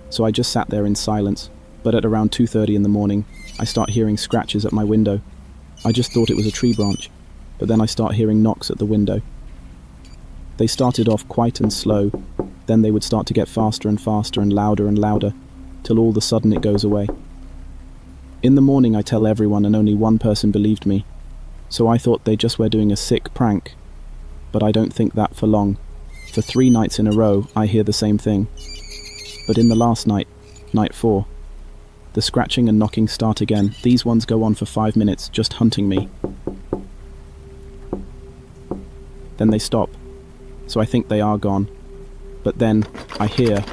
So I just sat there in silence, but at around 2:30 in the morning, I start hearing scratches at my window. I just thought it was a tree branch, but then I start hearing knocks at the window. They started off quiet and slow, then they would start to get faster and faster and louder, till all of a sudden it goes away. In the morning I tell everyone and only one person believed me, so I thought they just were doing a sick prank. But I don't think that for long. For 3 nights in a row I hear the same thing. But in the last night, night 4, the scratching and knocking start again. These ones go on for 5 minutes, just hunting me. Then they stop, so I think they are gone. But then I hear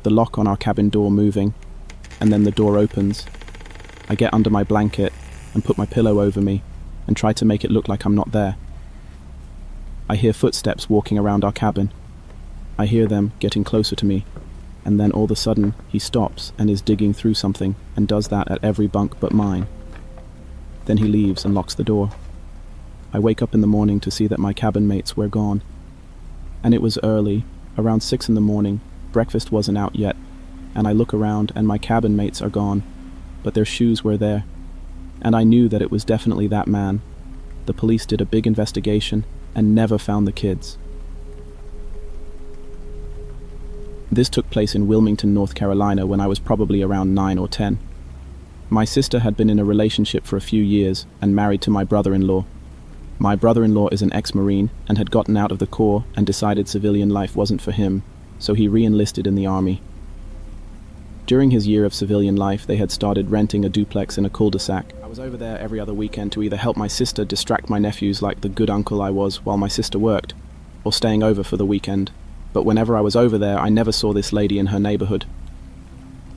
the lock on our cabin door moving, and then the door opens. I get under my blanket and put my pillow over me and try to make it look like I'm not there. I hear footsteps walking around our cabin. I hear them getting closer to me, and then all of a sudden he stops and is digging through something and does that at every bunk but mine. Then he leaves and locks the door. I wake up in the morning to see that my cabin mates were gone. And it was early, around 6 in the morning, Breakfast wasn't out yet, and I look around and my cabin mates are gone, but their shoes were there. And I knew that it was definitely that man. The police did a big investigation and never found the kids. This took place in Wilmington, North Carolina, when I was probably around 9 or 10. My sister had been in a relationship for a few years and married to my brother-in-law. My brother-in-law is an ex-Marine and had gotten out of the Corps and decided civilian life wasn't for him, so he re-enlisted in the Army. During his year of civilian life, they had started renting a duplex in a cul-de-sac. I was over there every other weekend to either help my sister distract my nephews like the good uncle I was while my sister worked, or staying over for the weekend. But whenever I was over there, I never saw this lady in her neighborhood.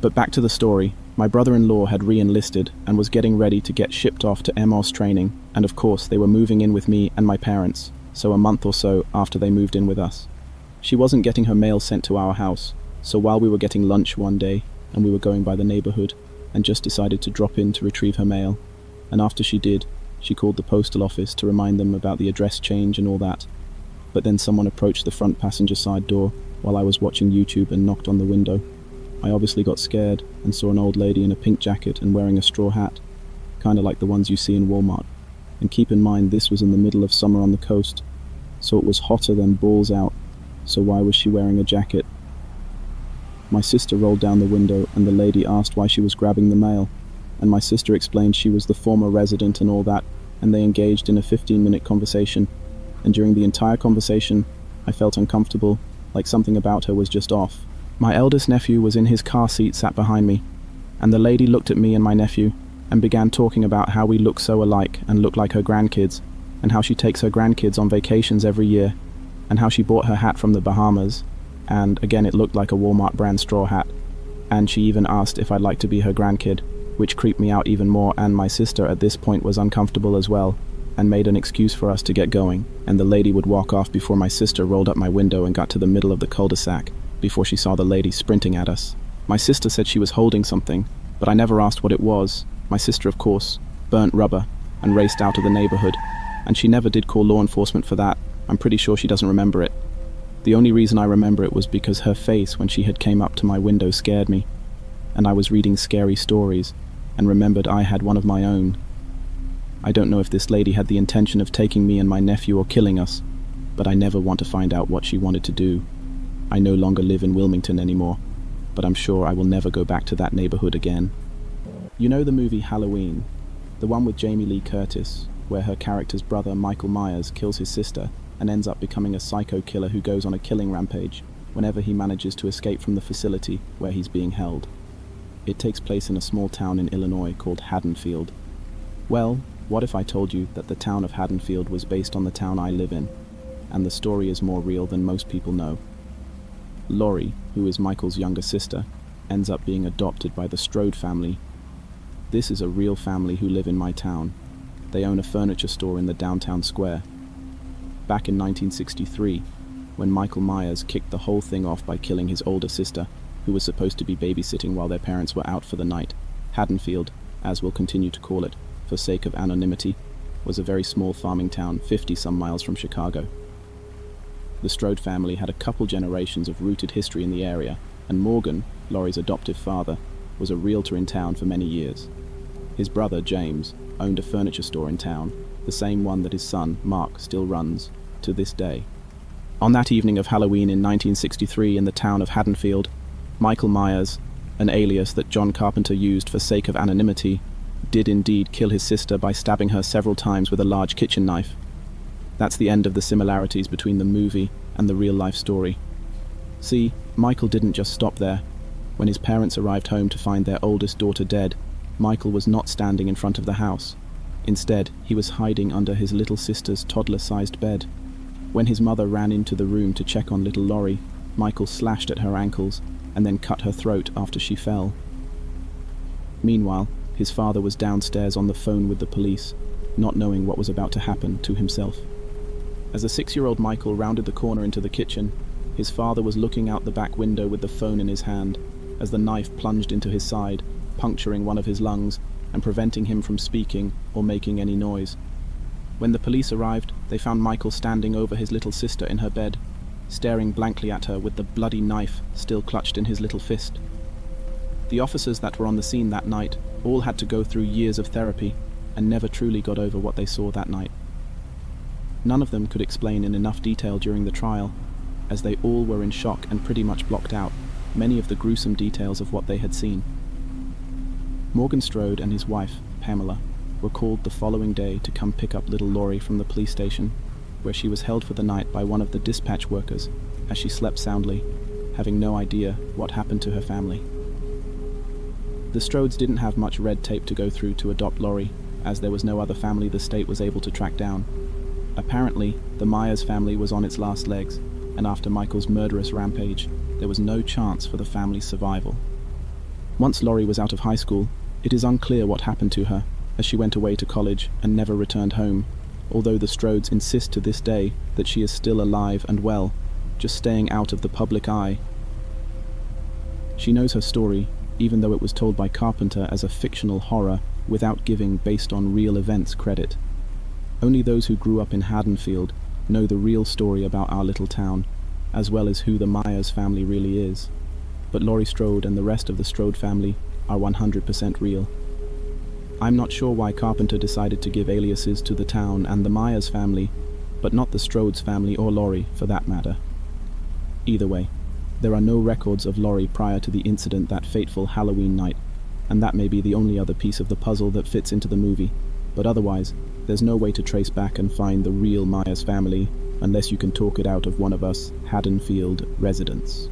But back to the story. My brother-in-law had re-enlisted and was getting ready to get shipped off to MOS training, and of course they were moving in with me and my parents, so a month or so after they moved in with us. She wasn't getting her mail sent to our house, so while we were getting lunch one day, and we were going by the neighborhood, and just decided to drop in to retrieve her mail, and after she did, she called the postal office to remind them about the address change and all that. But then someone approached the front passenger side door while I was watching YouTube and knocked on the window. I obviously got scared and saw an old lady in a pink jacket and wearing a straw hat, kinda like the ones you see in Walmart. And keep in mind this was in the middle of summer on the coast, so it was hotter than balls out, so why was she wearing a jacket? My sister rolled down the window and the lady asked why she was grabbing the mail, and my sister explained she was the former resident and all that, and they engaged in a 15-minute conversation, and during the entire conversation, I felt uncomfortable, like something about her was just off. My eldest nephew was in his car seat sat behind me, and the lady looked at me and my nephew and began talking about how we look so alike and look like her grandkids, and how she takes her grandkids on vacations every year, and how she bought her hat from the Bahamas, and again it looked like a Walmart brand straw hat, and she even asked if I'd like to be her grandkid, which creeped me out even more, and my sister at this point was uncomfortable as well, and made an excuse for us to get going, and the lady would walk off before my sister rolled up my window and got to the middle of the cul-de-sac, before she saw the lady sprinting at us. My sister said she was holding something, but I never asked what it was. My sister, of course, burnt rubber and raced out of the neighborhood, and she never did call law enforcement for that. I'm pretty sure she doesn't remember it. The only reason I remember it was because her face when she had came up to my window scared me, and I was reading scary stories and remembered I had one of my own. I don't know if this lady had the intention of taking me and my nephew or killing us, but I never want to find out what she wanted to do. I no longer live in Wilmington anymore, but I'm sure I will never go back to that neighborhood again. You know the movie Halloween, the one with Jamie Lee Curtis, where her character's brother Michael Myers kills his sister and ends up becoming a psycho killer who goes on a killing rampage whenever he manages to escape from the facility where he's being held. It takes place in a small town in Illinois called Haddonfield. Well, what if I told you that the town of Haddonfield was based on the town I live in, and the story is more real than most people know? Laurie, who is Michael's younger sister, ends up being adopted by the Strode family. This is a real family who live in my town. They own a furniture store in the downtown square. Back in 1963, when Michael Myers kicked the whole thing off by killing his older sister, who was supposed to be babysitting while their parents were out for the night, Haddonfield, as we'll continue to call it, for sake of anonymity, was a very small farming town 50-some miles from Chicago. The Strode family had a couple generations of rooted history in the area, and Morgan, Laurie's adoptive father, was a realtor in town for many years. His brother, James, owned a furniture store in town, the same one that his son, Mark, still runs, to this day. On that evening of Halloween in 1963 in the town of Haddonfield, Michael Myers, an alias that John Carpenter used for sake of anonymity, did indeed kill his sister by stabbing her several times with a large kitchen knife. That's the end of the similarities between the movie and the real-life story. See, Michael didn't just stop there. When his parents arrived home to find their oldest daughter dead, Michael was not standing in front of the house. Instead, he was hiding under his little sister's toddler-sized bed. When his mother ran into the room to check on little Laurie, Michael slashed at her ankles and then cut her throat after she fell. Meanwhile, his father was downstairs on the phone with the police, not knowing what was about to happen to himself. As the 6-year-old Michael rounded the corner into the kitchen, his father was looking out the back window with the phone in his hand, as the knife plunged into his side, puncturing one of his lungs and preventing him from speaking or making any noise. When the police arrived, they found Michael standing over his little sister in her bed. staring blankly at her with the bloody knife still clutched in his little fist. The officers that were on the scene that night all had to go through years of therapy and never truly got over what they saw that night. None of them could explain in enough detail during the trial, as they all were in shock and pretty much blocked out many of the gruesome details of what they had seen. Morgan Strode and his wife, Pamela, were called the following day to come pick up little Laurie from the police station, where she was held for the night by one of the dispatch workers as she slept soundly, having no idea what happened to her family. The Strodes didn't have much red tape to go through to adopt Laurie, as there was no other family the state was able to track down. Apparently, the Myers family was on its last legs, and after Michael's murderous rampage, there was no chance for the family's survival. Once Laurie was out of high school, it is unclear what happened to her, as she went away to college and never returned home, although the Strodes insist to this day that she is still alive and well, just staying out of the public eye. She knows her story, even though it was told by Carpenter as a fictional horror without giving based on real events credit. Only those who grew up in Haddonfield know the real story about our little town, as well as who the Myers family really is. But Laurie Strode and the rest of the Strode family are 100% real. I'm not sure why Carpenter decided to give aliases to the town and the Myers family, but not the Strodes family or Laurie for that matter. Either way, there are no records of Laurie prior to the incident that fateful Halloween night, and that may be the only other piece of the puzzle that fits into the movie, but otherwise, there's no way to trace back and find the real Myers family unless you can talk it out of one of us Haddonfield residents.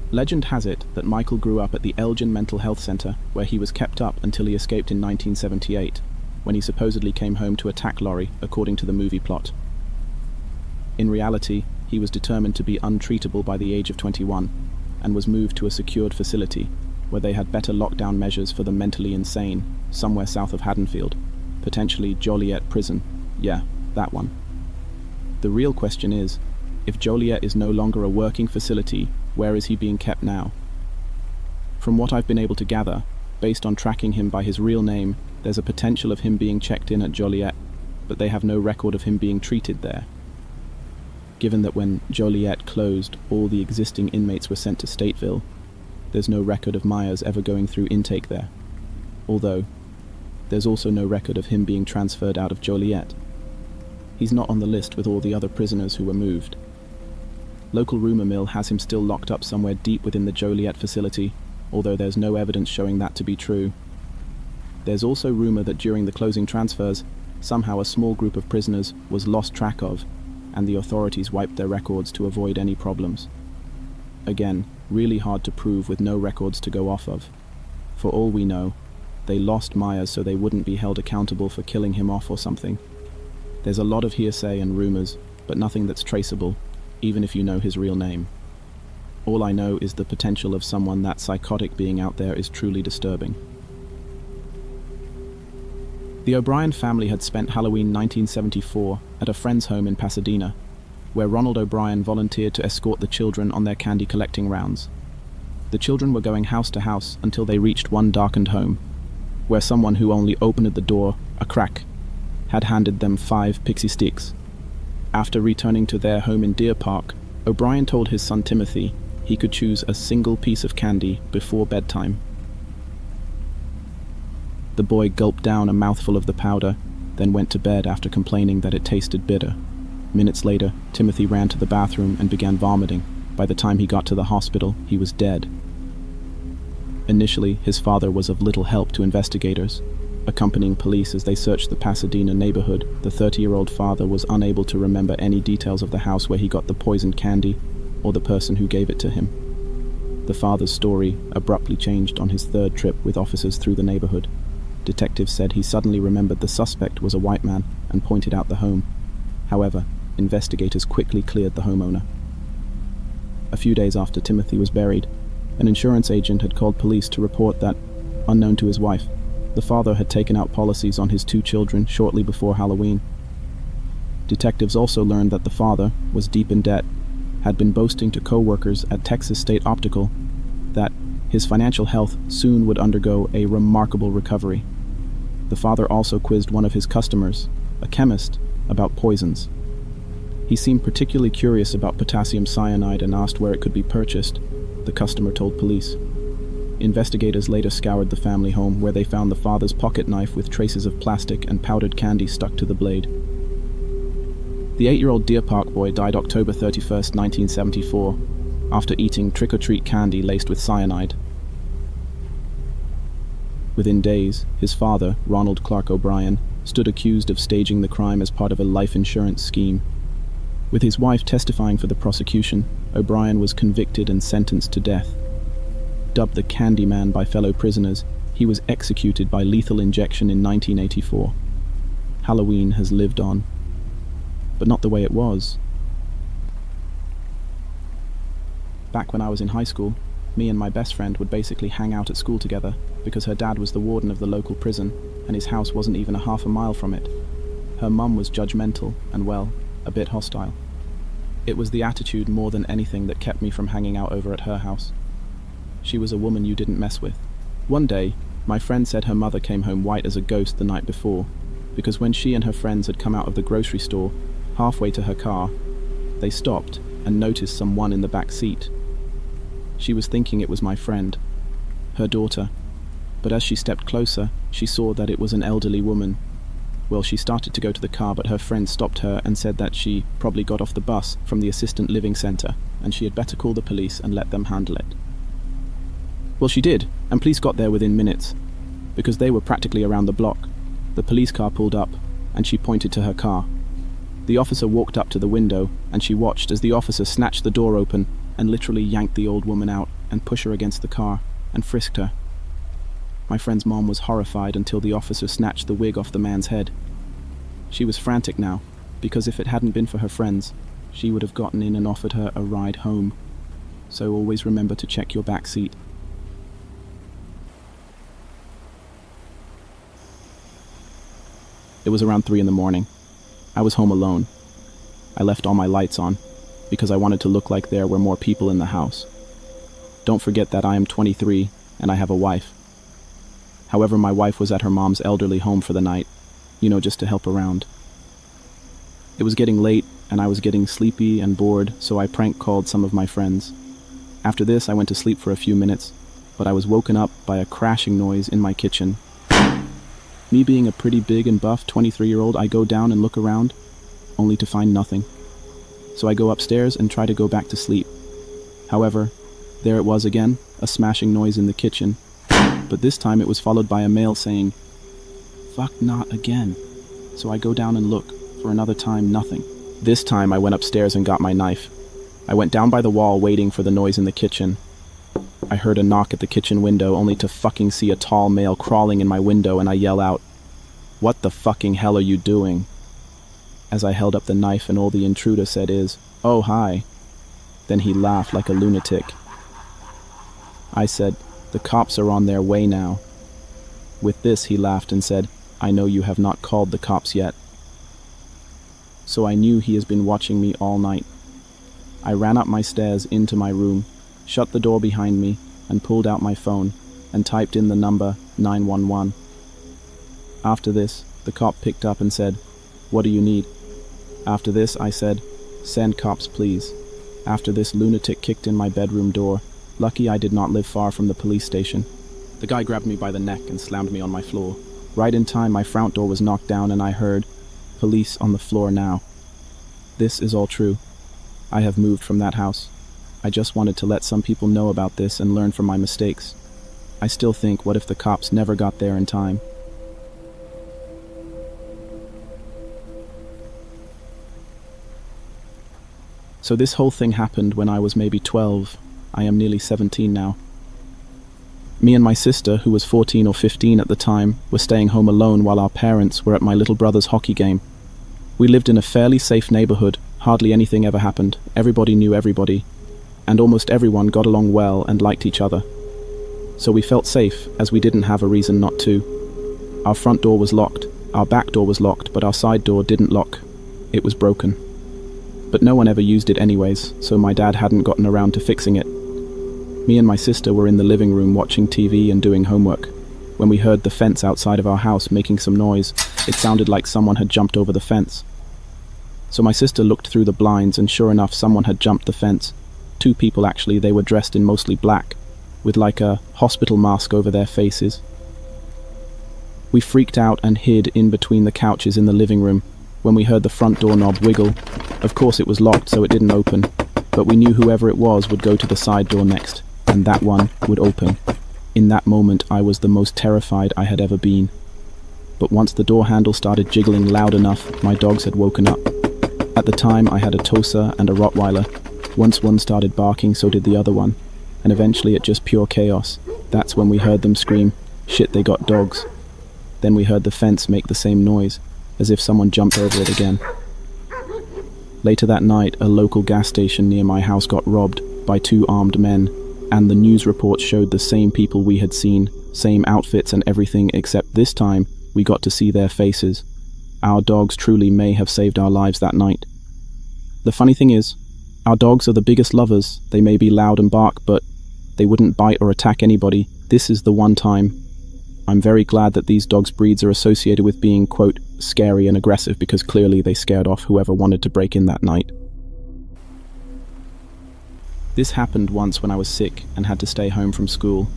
Legend has it that Michael grew up at the Elgin Mental Health Center, where he was kept up until he escaped in 1978, when he supposedly came home to attack Laurie, according to the movie plot. In reality, he was determined to be untreatable by the age of 21, and was moved to a secured facility, where they had better lockdown measures for the mentally insane, somewhere south of Haddonfield, potentially Joliet Prison. Yeah, that one. The real question is, if Joliet is no longer a working facility, where is he being kept now? From what I've been able to gather, based on tracking him by his real name, there's a potential of him being checked in at Joliet, but they have no record of him being treated there. Given that when Joliet closed, all the existing inmates were sent to Stateville, there's no record of Myers ever going through intake there. Although, there's also no record of him being transferred out of Joliet. He's not on the list with all the other prisoners who were moved. Local rumor mill has him still locked up somewhere deep within the Joliet facility, although there's no evidence showing that to be true. There's also rumor that during the closing transfers, somehow a small group of prisoners was lost track of, and the authorities wiped their records to avoid any problems. Again, really hard to prove with no records to go off of. For all we know, they lost Myers so they wouldn't be held accountable for killing him off or something. There's a lot of hearsay and rumors, but nothing that's traceable, even if you know his real name. All I know is the potential of someone that psychotic being out there is truly disturbing. The O'Brien family had spent Halloween 1974 at a friend's home in Pasadena, where Ronald O'Brien volunteered to escort the children on their candy collecting rounds. The children were going house to house until they reached one darkened home, where someone who only opened the door a crack had handed them 5 pixie sticks. After returning to their home in Deer Park, O'Brien told his son Timothy he could choose a single piece of candy before bedtime. The boy gulped down a mouthful of the powder, then went to bed after complaining that it tasted bitter. Minutes later, Timothy ran to the bathroom and began vomiting. By the time he got to the hospital, he was dead. Initially, his father was of little help to investigators. Accompanying police as they searched the Pasadena neighborhood, the 30-year-old father was unable to remember any details of the house where he got the poisoned candy, or the person who gave it to him. The father's story abruptly changed on his third trip with officers through the neighborhood. Detectives said he suddenly remembered the suspect was a white man and pointed out the home. However, investigators quickly cleared the homeowner. A few days after Timothy was buried, an insurance agent had called police to report that, unknown to his wife, the father had taken out policies on his 2 children shortly before Halloween. Detectives also learned that the father was deep in debt, had been boasting to co-workers at Texas State Optical that his financial health soon would undergo a remarkable recovery. The father also quizzed one of his customers, a chemist, about poisons. He seemed particularly curious about potassium cyanide and asked where it could be purchased. The customer told police. Investigators later scoured the family home, where they found the father's pocket knife with traces of plastic and powdered candy stuck to the blade. The 8-year-old Deer Park boy died October 31st, 1974, after eating trick-or-treat candy laced with cyanide. Within days, his father, Ronald Clark O'Brien, stood accused of staging the crime as part of a life insurance scheme. With his wife testifying for the prosecution, O'Brien was convicted and sentenced to death. Dubbed the Candyman by fellow prisoners, he was executed by lethal injection in 1984. Halloween has lived on, but not the way it was. Back when I was in high school, me and my best friend would basically hang out at school together because her dad was the warden of the local prison and his house wasn't even a half a mile from it. Her mum was judgmental and, well, a bit hostile. It was the attitude more than anything that kept me from hanging out over at her house. She was a woman you didn't mess with. One day, my friend said her mother came home white as a ghost the night before, because when she and her friends had come out of the grocery store, halfway to her car, they stopped and noticed someone in the back seat. She was thinking it was my friend, her daughter, but as she stepped closer, she saw that it was an elderly woman. Well, she started to go to the car, but her friend stopped her and said that she probably got off the bus from the assistant living center, and she had better call the police and let them handle it. Well, she did, and police got there within minutes, because they were practically around the block. The police car pulled up, and she pointed to her car. The officer walked up to the window, and she watched as the officer snatched the door open and literally yanked the old woman out and pushed her against the car and frisked her. My friend's mom was horrified until the officer snatched the wig off the man's head. She was frantic now, because if it hadn't been for her friends, she would have gotten in and offered her a ride home. So always remember to check your back seat. It was around 3 in the morning. I was home alone. I left all my lights on, because I wanted to look like there were more people in the house. Don't forget that I am 23, and I have a wife. However, my wife was at her mom's elderly home for the night, just to help around. It was getting late, and I was getting sleepy and bored, so I prank called some of my friends. After this, I went to sleep for a few minutes, but I was woken up by a crashing noise in my kitchen. Me being a pretty big and buff 23-year-old, I go down and look around, only to find nothing. So I go upstairs and try to go back to sleep. However, there it was again, a smashing noise in the kitchen. But this time it was followed by a male saying, "Fuck not again." So I go down and look. For another time, nothing. This time I went upstairs and got my knife. I went down by the wall waiting for the noise in the kitchen. I heard a knock at the kitchen window, only to fucking see a tall male crawling in my window, and I yell out, "What the fucking hell are you doing?" As I held up the knife and all the intruder said is, "Oh, hi." Then he laughed like a lunatic. I said, "The cops are on their way now." With this, he laughed and said, "I know you have not called the cops yet." So I knew he has been watching me all night. I ran up my stairs into my room, shut the door behind me, and pulled out my phone, and typed in the number 911. After this, the cop picked up and said, "What do you need?" After this, I said, "Send cops, please." After this, lunatic kicked in my bedroom door. Lucky I did not live far from the police station. The guy grabbed me by the neck and slammed me on my floor. Right in time, my front door was knocked down and I heard, "Police on the floor now." This is all true. I have moved from that house. I just wanted to let some people know about this and learn from my mistakes. I still think, what if the cops never got there in time? So this whole thing happened when I was maybe 12. I am nearly 17 now. Me and my sister, who was 14 or 15 at the time, were staying home alone while our parents were at my little brother's hockey game. We lived in a fairly safe neighborhood. Hardly anything ever happened. Everybody knew everybody, and almost everyone got along well and liked each other. So we felt safe, as we didn't have a reason not to. Our front door was locked, our back door was locked, but our side door didn't lock. It was broken. But no one ever used it anyways, so my dad hadn't gotten around to fixing it. Me and my sister were in the living room watching TV and doing homework, when we heard the fence outside of our house making some noise. It sounded like someone had jumped over the fence. So my sister looked through the blinds, and sure enough, someone had jumped the fence. Two people actually. They were dressed in mostly black, with like a hospital mask over their faces. We freaked out and hid in between the couches in the living room when we heard the front doorknob wiggle. Of course it was locked, so it didn't open, but we knew whoever it was would go to the side door next, and that one would open. In that moment, I was the most terrified I had ever been. But once the door handle started jiggling loud enough, my dogs had woken up. At the time, I had a Tosa and a Rottweiler. Once one started barking, so did the other one, and eventually it just pure chaos. That's when we heard them scream, "Shit, they got dogs." Then we heard the fence make the same noise, as if someone jumped over it again. Later that night, a local gas station near my house got robbed by two armed men, and the news reports showed the same people we had seen, same outfits and everything, except this time we got to see their faces. Our dogs truly may have saved our lives that night. The funny thing is, our dogs are the biggest lovers. They may be loud and bark, but they wouldn't bite or attack anybody. This is the one time. I'm very glad that these dogs' breeds are associated with being, quote, scary and aggressive, because clearly they scared off whoever wanted to break in that night. This happened once when I was sick and had to stay home from school.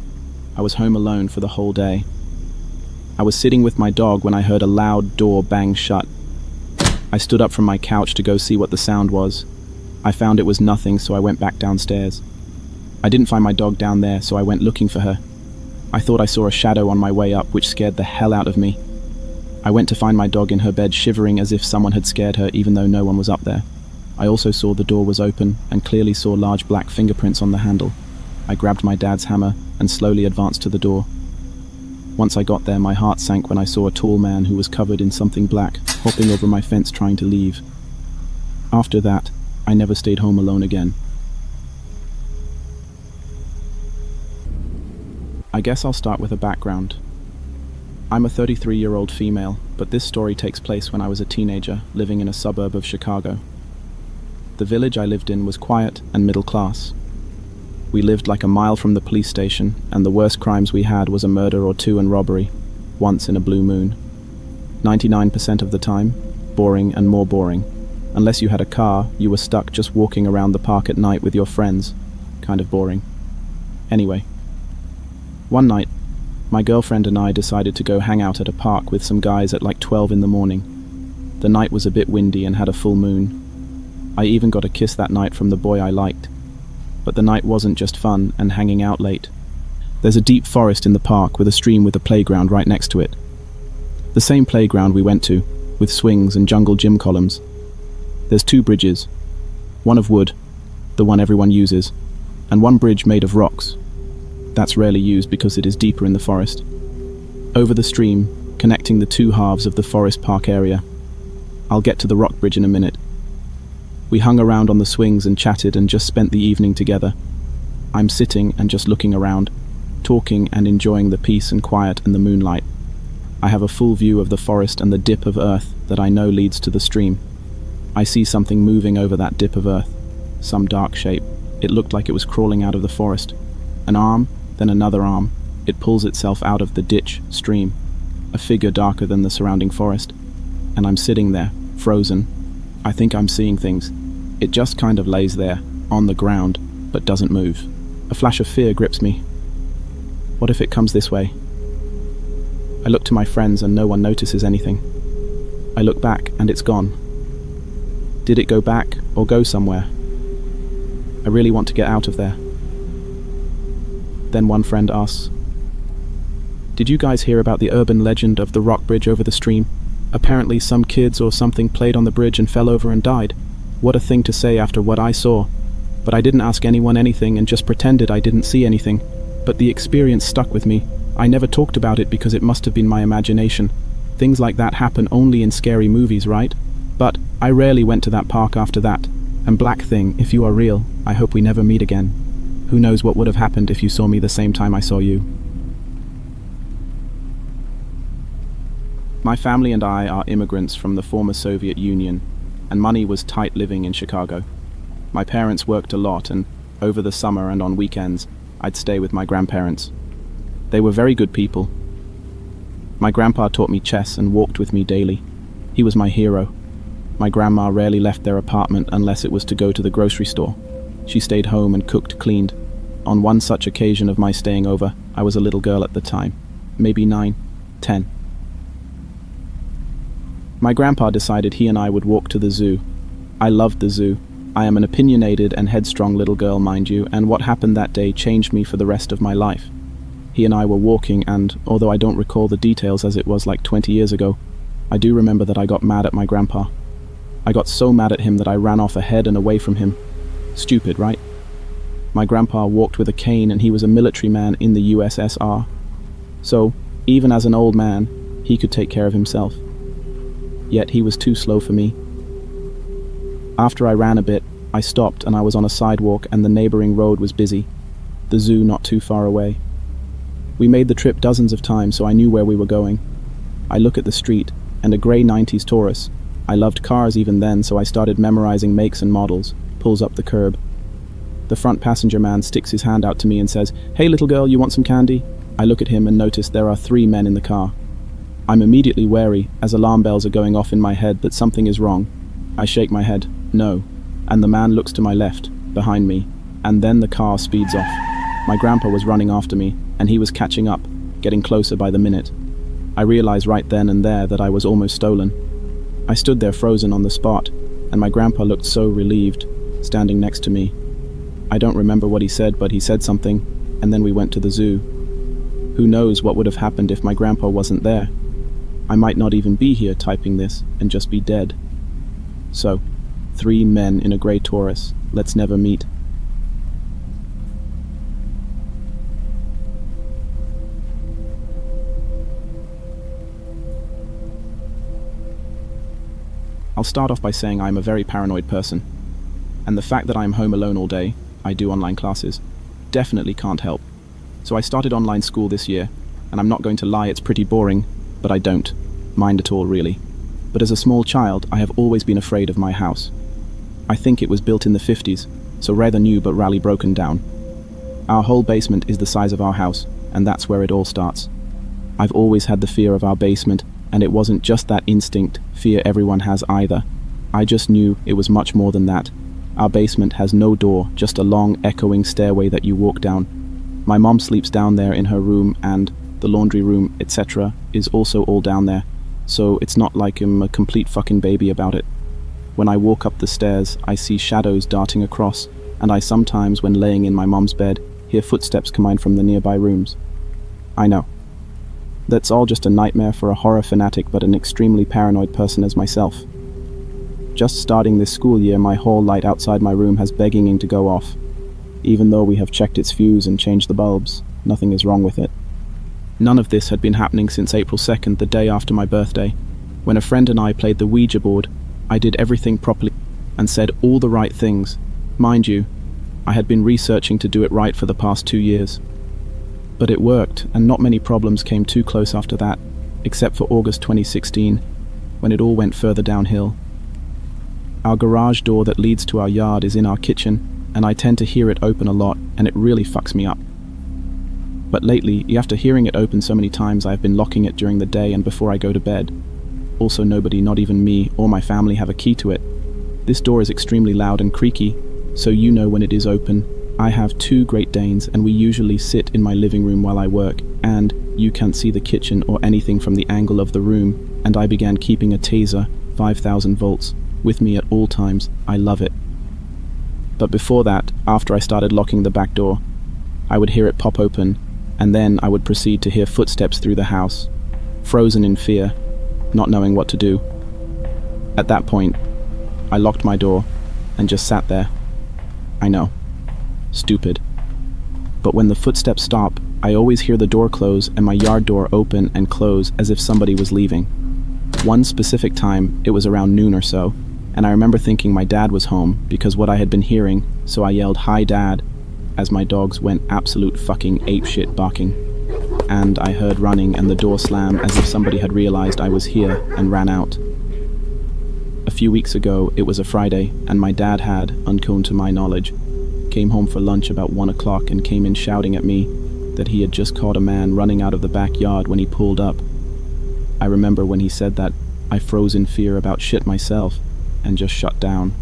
I was home alone for the whole day. I was sitting with my dog when I heard a loud door bang shut. I stood up from my couch to go see what the sound was. I found it was nothing, so I went back downstairs. I didn't find my dog down there, so I went looking for her. I thought I saw a shadow on my way up, which scared the hell out of me. I went to find my dog in her bed, shivering as if someone had scared her, even though no one was up there. I also saw the door was open and clearly saw large black fingerprints on the handle. I grabbed my dad's hammer and slowly advanced to the door. Once I got there, my heart sank when I saw a tall man who was covered in something black, hopping over my fence trying to leave. After that, I never stayed home alone again. I guess I'll start with a background. I'm a 33-year-old female, but this story takes place when I was a teenager living in a suburb of Chicago. The village I lived in was quiet and middle class. We lived like a mile from the police station, and the worst crimes we had was a murder or two and robbery, once in a blue moon. 99% of the time, boring and more boring. Unless you had a car, you were stuck just walking around the park at night with your friends. Kind of boring. Anyway. One night, my girlfriend and I decided to go hang out at a park with some guys at like 12 in the morning. The night was a bit windy and had a full moon. I even got a kiss that night from the boy I liked. But the night wasn't just fun and hanging out late. There's a deep forest in the park with a stream with a playground right next to it. The same playground we went to, with swings and jungle gym columns. There's two bridges, one of wood, the one everyone uses, and one bridge made of rocks. That's rarely used because it is deeper in the forest. Over the stream, connecting the two halves of the forest park area. I'll get to the rock bridge in a minute. We hung around on the swings and chatted and just spent the evening together. I'm sitting and just looking around, talking and enjoying the peace and quiet and the moonlight. I have a full view of the forest and the dip of earth that I know leads to the stream. I see something moving over that dip of earth, some dark shape. It looked like it was crawling out of the forest. An arm, then another arm. It pulls itself out of the ditch, stream. A figure darker than the surrounding forest. And I'm sitting there, frozen. I think I'm seeing things. It just kind of lays there, on the ground, but doesn't move. A flash of fear grips me. What if it comes this way? I look to my friends and no one notices anything. I look back and it's gone. Did it go back or go somewhere? I really want to get out of there. Then one friend asks, "Did you guys hear about the urban legend of the rock bridge over the stream? Apparently some kids or something played on the bridge and fell over and died. What a thing to say after what I saw. But I didn't ask anyone anything and just pretended I didn't see anything. But the experience stuck with me. I never talked about it because it must have been my imagination. Things like that happen only in scary movies, right? But I rarely went to that park after that. And Black Thing, if you are real, I hope we never meet again. Who knows what would have happened if you saw me the same time I saw you." My family and I are immigrants from the former Soviet Union, and money was tight living in Chicago. My parents worked a lot, and over the summer and on weekends, I'd stay with my grandparents. They were very good people. My grandpa taught me chess and walked with me daily. He was my hero. My grandma rarely left their apartment unless it was to go to the grocery store. She stayed home and cooked, cleaned. On one such occasion of my staying over, I was a little girl at the time, maybe 9, 10. My grandpa decided he and I would walk to the zoo. I loved the zoo. I am an opinionated and headstrong little girl, mind you, and what happened that day changed me for the rest of my life. He and I were walking, and although I don't recall the details as it was like 20 years ago, I do remember that I got mad at my grandpa. I got so mad at him that I ran off ahead and away from him. Stupid, right? My grandpa walked with a cane and he was a military man in the USSR. So, even as an old man, he could take care of himself. Yet he was too slow for me. After I ran a bit, I stopped and I was on a sidewalk and the neighboring road was busy. The zoo not too far away. We made the trip dozens of times, so I knew where we were going. I look at the street, and a grey 90s Taurus. I loved cars even then, so I started memorizing makes and models, pulls up the curb. The front passenger man sticks his hand out to me and says, "Hey little girl, you want some candy?" I look at him and notice there are 3 men in the car. I'm immediately wary, as alarm bells are going off in my head that something is wrong. I shake my head, no, and the man looks to my left, behind me, and then the car speeds off. My grandpa was running after me, and he was catching up, getting closer by the minute. I realized right then and there that I was almost stolen. I stood there frozen on the spot, and my grandpa looked so relieved, standing next to me. I don't remember what he said, but he said something, and then we went to the zoo. Who knows what would have happened if my grandpa wasn't there? I might not even be here typing this, and just be dead. So, 3 men in a grey Taurus, let's never meet. I'll start off by saying I'm a very paranoid person, and the fact that I'm home alone all day, I do online classes, definitely can't help. So I started online school this year, and I'm not going to lie, it's pretty boring, but I don't mind at all really. But as a small child, I have always been afraid of my house. I think it was built in the 50s, so rather new but rarely broken down. Our whole basement is the size of our house, and that's where it all starts. I've always had the fear of our basement, and it wasn't just that instinct fear everyone has either. I just knew it was much more than that. Our basement has no door, just a long, echoing stairway that you walk down. My mom sleeps down there in her room, and the laundry room, etc., is also all down there, so it's not like I'm a complete fucking baby about it. When I walk up the stairs, I see shadows darting across, and I sometimes, when laying in my mom's bed, hear footsteps coming from the nearby rooms. I know. That's all just a nightmare for a horror fanatic but an extremely paranoid person as myself. Just starting this school year, my hall light outside my room has begging to go off. Even though we have checked its fuse and changed the bulbs, nothing is wrong with it. None of this had been happening since April 2nd, the day after my birthday. When a friend and I played the Ouija board, I did everything properly and said all the right things. Mind you, I had been researching to do it right for the past 2 years. But it worked, and not many problems came too close after that, except for August 2016, when it all went further downhill. Our garage door that leads to our yard is in our kitchen, and I tend to hear it open a lot, and it really fucks me up. But lately, after hearing it open so many times, I have been locking it during the day and before I go to bed. Also, nobody, not even me or my family, have a key to it. This door is extremely loud and creaky, so you know when it is open. I have 2 Great Danes, and we usually sit in my living room while I work, and you can't see the kitchen or anything from the angle of the room, and I began keeping a taser, 5,000 volts, with me at all times. I love it. But before that, after I started locking the back door, I would hear it pop open, and then I would proceed to hear footsteps through the house, frozen in fear, not knowing what to do. At that point, I locked my door and just sat there. I know. Stupid. But when the footsteps stop, I always hear the door close and my yard door open and close as if somebody was leaving. One specific time, it was around noon or so, and I remember thinking my dad was home because what I had been hearing, so I yelled, "Hi Dad," as my dogs went absolute fucking apeshit barking. And I heard running and the door slam as if somebody had realized I was here and ran out. A few weeks ago, it was a Friday, and my dad had, unknown to my knowledge, came home for lunch about 1 o'clock and came in shouting at me that he had just caught a man running out of the backyard when he pulled up. I remember when he said that, I froze in fear about shit myself, and just shut down.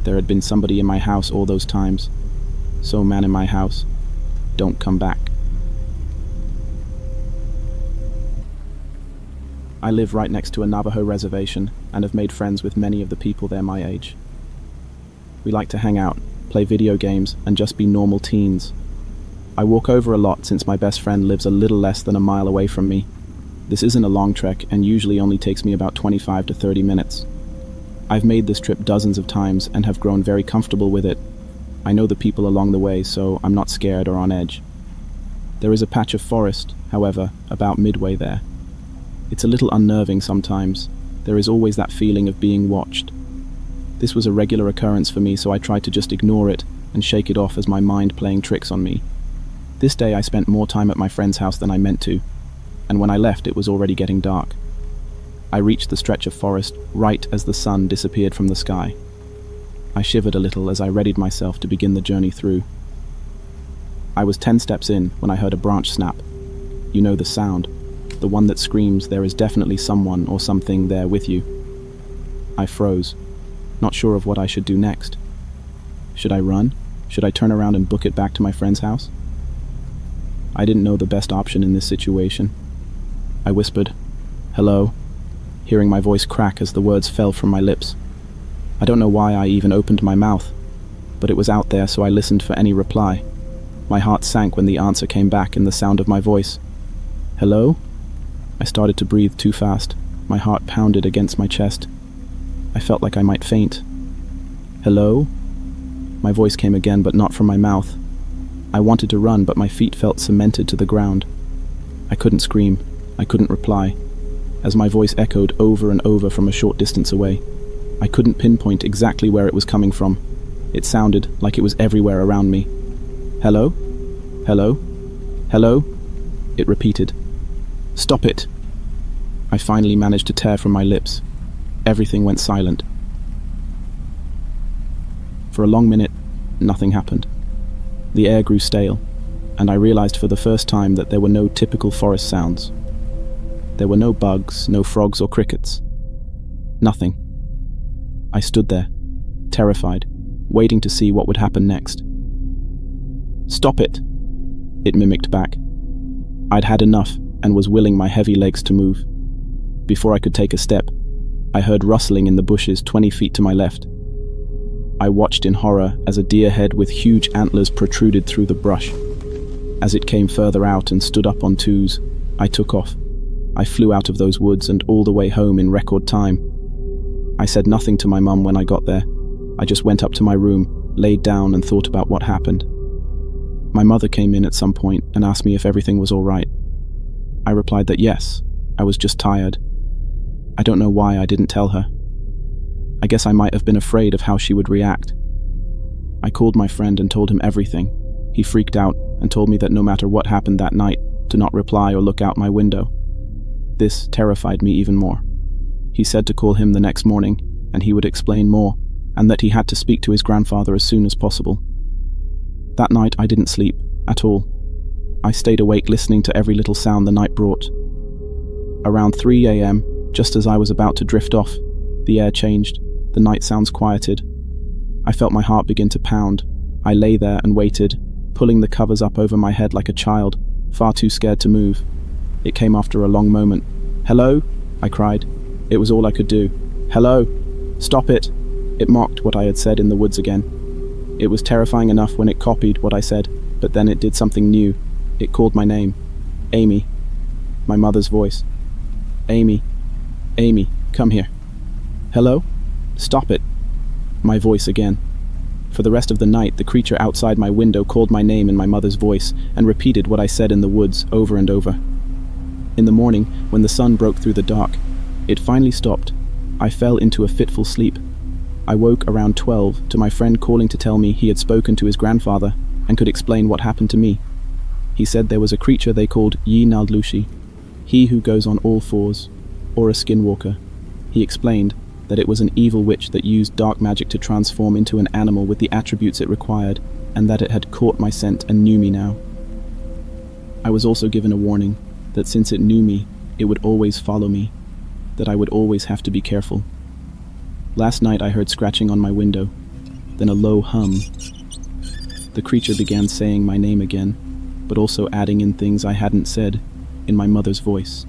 There had been somebody in my house all those times. So, man in my house, don't come back. I live right next to a Navajo reservation and have made friends with many of the people there my age. We like to hang out, play video games, and just be normal teens. I walk over a lot since my best friend lives a little less than a mile away from me. This isn't a long trek and usually only takes me about 25 to 30 minutes. I've made this trip dozens of times and have grown very comfortable with it. I know the people along the way, so I'm not scared or on edge. There is a patch of forest, however, about midway there. It's a little unnerving sometimes. There is always that feeling of being watched. This was a regular occurrence for me, so I tried to just ignore it and shake it off as my mind playing tricks on me. This day I spent more time at my friend's house than I meant to, and when I left it was already getting dark. I reached the stretch of forest right as the sun disappeared from the sky. I shivered a little as I readied myself to begin the journey through. I was 10 steps in when I heard a branch snap. You know the sound, the one that screams there is definitely someone or something there with you. I froze, not sure of what I should do next. Should I run? Should I turn around and book it back to my friend's house? I didn't know the best option in this situation. I whispered, "Hello," hearing my voice crack as the words fell from my lips. I don't know why I even opened my mouth, but it was out there, so I listened for any reply. My heart sank when the answer came back in the sound of my voice. "Hello?" I started to breathe too fast. My heart pounded against my chest. I felt like I might faint. "Hello?" My voice came again, but not from my mouth. I wanted to run, but my feet felt cemented to the ground. I couldn't scream. I couldn't reply, as my voice echoed over and over from a short distance away. I couldn't pinpoint exactly where it was coming from. It sounded like it was everywhere around me. "Hello? Hello? Hello?" It repeated. "Stop it!" I finally managed to tear from my lips. Everything went silent. For a long minute, nothing happened. The air grew stale, and I realized for the first time that there were no typical forest sounds. There were no bugs, no frogs or crickets. Nothing. I stood there, terrified, waiting to see what would happen next. "Stop it!" It mimicked back. I'd had enough and was willing my heavy legs to move. Before I could take a step, I heard rustling in the bushes 20 feet to my left. I watched in horror as a deer head with huge antlers protruded through the brush. As it came further out and stood up on twos, I took off. I flew out of those woods and all the way home in record time. I said nothing to my mum when I got there. I just went up to my room, laid down and thought about what happened. My mother came in at some point and asked me if everything was all right. I replied that yes, I was just tired. I don't know why I didn't tell her. I guess I might have been afraid of how she would react. I called my friend and told him everything. He freaked out and told me that no matter what happened that night, to not reply or look out my window. This terrified me even more. He said to call him the next morning, and he would explain more, and that he had to speak to his grandfather as soon as possible. That night I didn't sleep, at all. I stayed awake listening to every little sound the night brought. Around 3 a.m., just as I was about to drift off, the air changed, the night sounds quieted. I felt my heart begin to pound. I lay there and waited, pulling the covers up over my head like a child, far too scared to move. It came after a long moment. "Hello?" I cried. It was all I could do. "Hello! Stop it!" It mocked what I had said in the woods again. It was terrifying enough when it copied what I said, but then it did something new. It called my name. Amy. My mother's voice. "Amy. Amy, come here." "Hello? Stop it." My voice again. For the rest of the night, the creature outside my window called my name in my mother's voice and repeated what I said in the woods over and over. In the morning, when the sun broke through the dark, it finally stopped. I fell into a fitful sleep. I woke around 12 to my friend calling to tell me he had spoken to his grandfather and could explain what happened to me. He said there was a creature they called Yi Naldlushi, he who goes on all fours, or a skinwalker. He explained that it was an evil witch that used dark magic to transform into an animal with the attributes it required, and that it had caught my scent and knew me now. I was also given a warning that since it knew me, it would always follow me, that I would always have to be careful. Last night I heard scratching on my window, then a low hum. The creature began saying my name again, but also adding in things I hadn't said, in my mother's voice.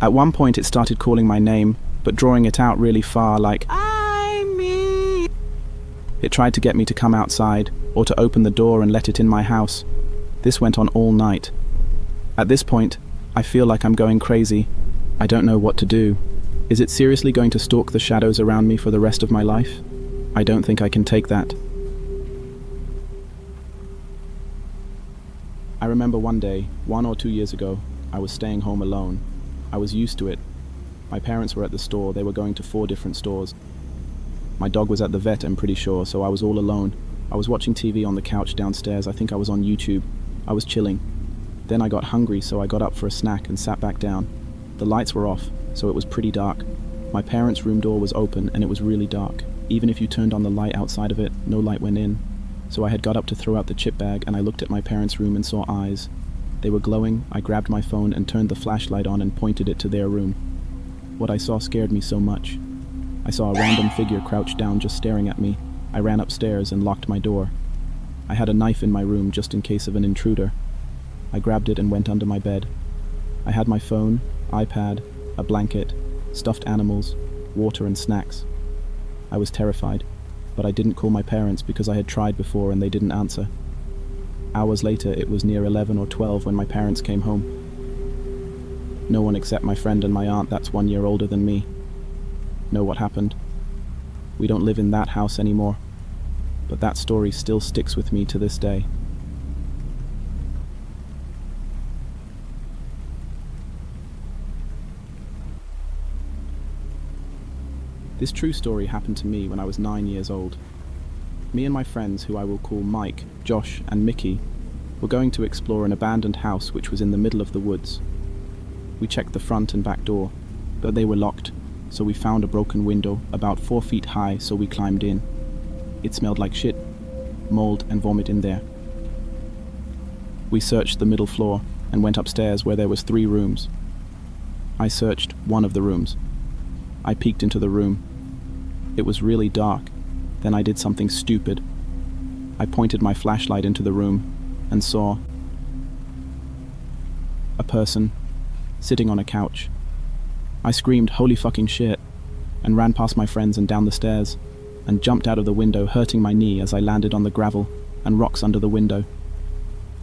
At one point it started calling my name, but drawing it out really far, like, "I me." It tried to get me to come outside, or to open the door and let it in my house. This went on all night. At this point, I feel like I'm going crazy. I don't know what to do. Is it seriously going to stalk the shadows around me for the rest of my life? I don't think I can take that. I remember one day, 1 or 2 years ago, I was staying home alone. I was used to it. My parents were at the store. They were going to 4 different stores. My dog was at the vet, I'm pretty sure, so I was all alone. I was watching TV on the couch downstairs. I think I was on YouTube. I was chilling. Then I got hungry, so I got up for a snack and sat back down. The lights were off, so it was pretty dark. My parents' room door was open, and it was really dark. Even if you turned on the light outside of it, no light went in. So I had got up to throw out the chip bag, and I looked at my parents' room and saw eyes. They were glowing. I grabbed my phone and turned the flashlight on and pointed it to their room. What I saw scared me so much. I saw a random figure crouched down just staring at me. I ran upstairs and locked my door. I had a knife in my room just in case of an intruder. I grabbed it and went under my bed. I had my phone, iPad, a blanket, stuffed animals, water and snacks. I was terrified, but I didn't call my parents because I had tried before and they didn't answer. Hours later, it was near 11 or 12 when my parents came home. No one except my friend and my aunt that's 1 year older than me know what happened. We don't live in that house anymore, but that story still sticks with me to this day. This true story happened to me when I was 9 years old. Me and my friends, who I will call Mike, Josh, and Mickey, were going to explore an abandoned house which was in the middle of the woods. We checked the front and back door, but they were locked, so we found a broken window about 4 feet high, so we climbed in. It smelled like shit, mold, and vomit in there. We searched the middle floor and went upstairs where there was 3 rooms. I searched one of the rooms. I peeked into the room. It was really dark. Then I did something stupid. I pointed my flashlight into the room and saw a person sitting on a couch. I screamed, "Holy fucking shit," and ran past my friends and down the stairs, and jumped out of the window, hurting my knee as I landed on the gravel and rocks under the window.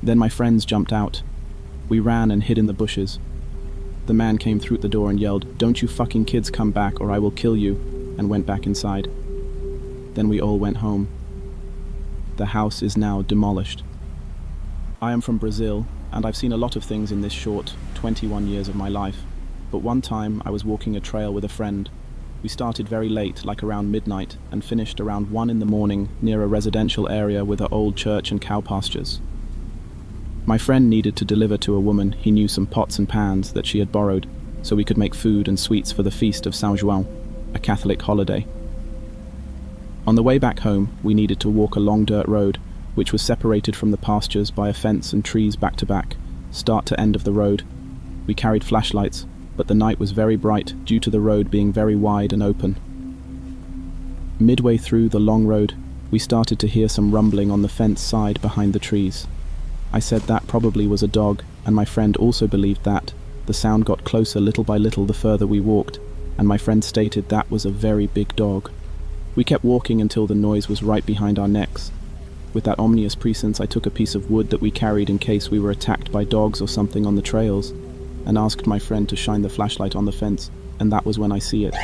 Then my friends jumped out. We ran and hid in the bushes. The man came through the door and yelled, "Don't you fucking kids come back or I will kill you," and went back inside. Then we all went home. The house is now demolished. I am from Brazil, and I've seen a lot of things in this short 21 years of my life. But one time I was walking a trail with a friend. We started very late, like around midnight, and finished around 1 in the morning near a residential area with an old church and cow pastures. My friend needed to deliver to a woman he knew some pots and pans that she had borrowed, so we could make food and sweets for the feast of São João, a Catholic holiday. On the way back home, we needed to walk a long dirt road, which was separated from the pastures by a fence and trees back to back, start to end of the road. We carried flashlights, but the night was very bright due to the road being very wide and open. Midway through the long road, we started to hear some rumbling on the fence side behind the trees. I said that probably was a dog, and my friend also believed that. The sound got closer little by little the further we walked, and my friend stated that was a very big dog. We kept walking until the noise was right behind our necks. With that ominous presence, I took a piece of wood that we carried in case we were attacked by dogs or something on the trails, and asked my friend to shine the flashlight on the fence, and that was when I see it.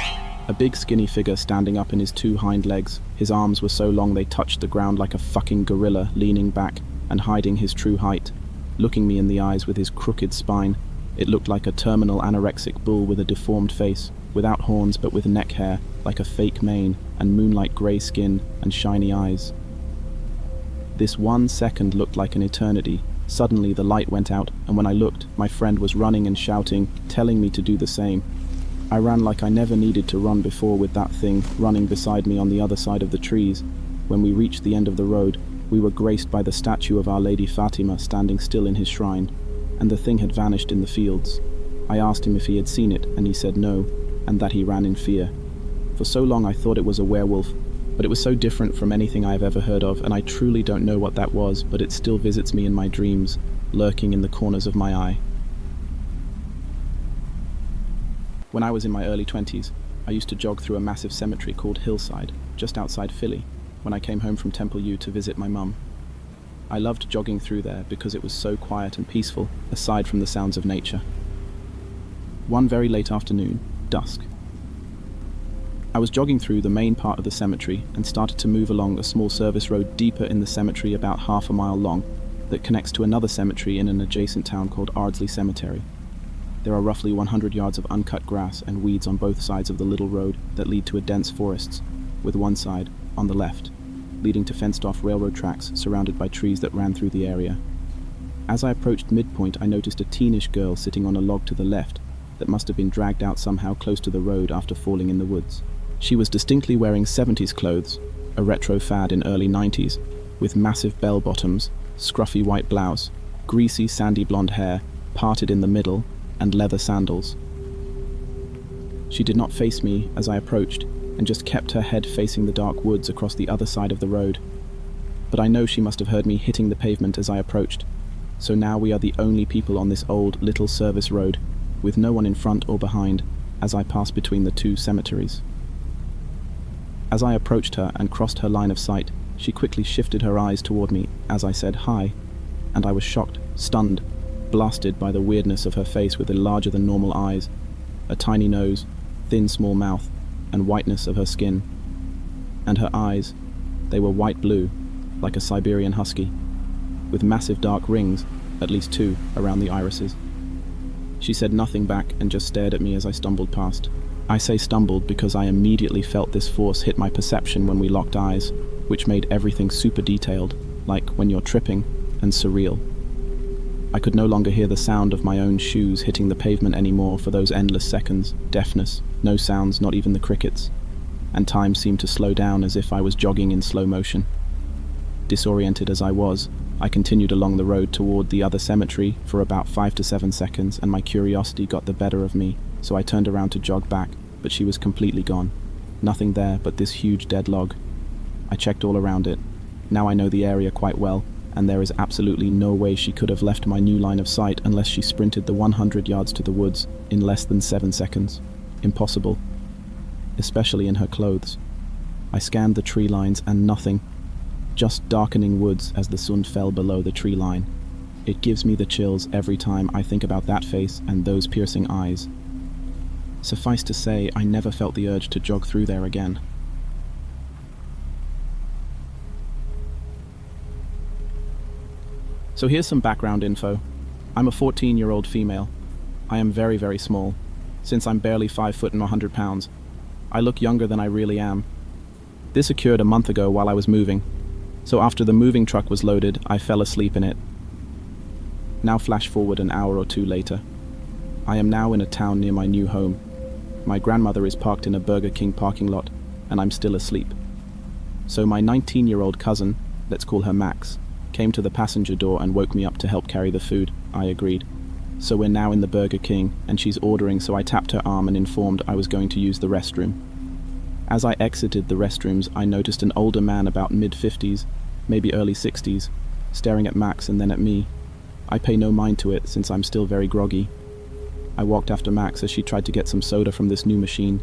A big skinny figure standing up in his 2 hind legs. His arms were so long they touched the ground like a fucking gorilla, leaning back and hiding his true height, looking me in the eyes with his crooked spine. It looked like a terminal anorexic bull with a deformed face, without horns but with neck hair, like a fake mane, and moonlight grey skin and shiny eyes. This 1 second looked like an eternity. Suddenly the light went out, and when I looked, my friend was running and shouting, telling me to do the same. I ran like I never needed to run before with that thing running beside me on the other side of the trees. When we reached the end of the road, we were graced by the statue of Our Lady Fatima standing still in his shrine, and the thing had vanished in the fields. I asked him if he had seen it, and he said no, and that he ran in fear. For For so long I thought it was a werewolf, but it was so different from anything I have ever heard of, and I truly don't know what that was, but it still visits me in my dreams, lurking in the corners of my eye. When I was in my early 20s, I used to jog through a massive cemetery called Hillside, just outside Philly, when I came home from Temple U to visit my mum. I loved jogging through there because it was so quiet and peaceful, aside from the sounds of nature. One very late afternoon, dusk. I was jogging through the main part of the cemetery and started to move along a small service road deeper in the cemetery about half a mile long that connects to another cemetery in an adjacent town called Ardsley Cemetery. There are roughly 100 yards of uncut grass and weeds on both sides of the little road that lead to a dense forests, with one side, on the left, leading to fenced-off railroad tracks surrounded by trees that ran through the area. As I approached midpoint, I noticed a teenish girl sitting on a log to the left that must have been dragged out somehow close to the road after falling in the woods. She was distinctly wearing 70s clothes, a retro fad in early 90s, with massive bell bottoms, scruffy white blouse, greasy sandy blonde hair, parted in the middle, and leather sandals. She did not face me as I approached, and just kept her head facing the dark woods across the other side of the road. But I know she must have heard me hitting the pavement as I approached, so now we are the only people on this old little service road, with no one in front or behind, as I pass between the two cemeteries. As I approached her and crossed her line of sight, she quickly shifted her eyes toward me as I said hi, and I was shocked, stunned, blasted by the weirdness of her face with the larger-than-normal eyes, a tiny nose, thin small mouth, and whiteness of her skin. And her eyes, they were white-blue, like a Siberian husky, with massive dark rings, at least 2, around the irises. She said nothing back and just stared at me as I stumbled past. I say stumbled because I immediately felt this force hit my perception when we locked eyes, which made everything super detailed, like when you're tripping, and surreal. I could no longer hear the sound of my own shoes hitting the pavement anymore for those endless seconds, deafness, no sounds, not even the crickets, and time seemed to slow down as if I was jogging in slow motion. Disoriented as I was, I continued along the road toward the other cemetery for about 5 to 7 seconds, and my curiosity got the better of me, so I turned around to jog back, but she was completely gone. Nothing there but this huge dead log. I checked all around it. Now I know the area quite well, and there is absolutely no way she could have left my new line of sight unless she sprinted the 100 yards to the woods in less than 7 seconds. Impossible. Especially in her clothes. I scanned the tree lines and nothing. Just darkening woods as the sun fell below the tree line. It gives me the chills every time I think about that face and those piercing eyes. Suffice to say, I never felt the urge to jog through there again. So here's some background info. I'm a 14-year-old female. I am very, very small, since I'm barely 5 foot and 100 pounds. I look younger than I really am. This occurred a month ago while I was moving, so after the moving truck was loaded, I fell asleep in it. Now flash forward an hour or two later. I am now in a town near my new home. My grandmother is parked in a Burger King parking lot, and I'm still asleep. So my 19-year-old cousin, let's call her Max, came to the passenger door and woke me up to help carry the food. I agreed. So we're now in the Burger King, and she's ordering, so I tapped her arm and informed I was going to use the restroom. As I exited the restrooms, I noticed an older man about mid-50s, maybe early 60s, staring at Max and then at me. I pay no mind to it since I'm still very groggy. I walked after Max as she tried to get some soda from this new machine.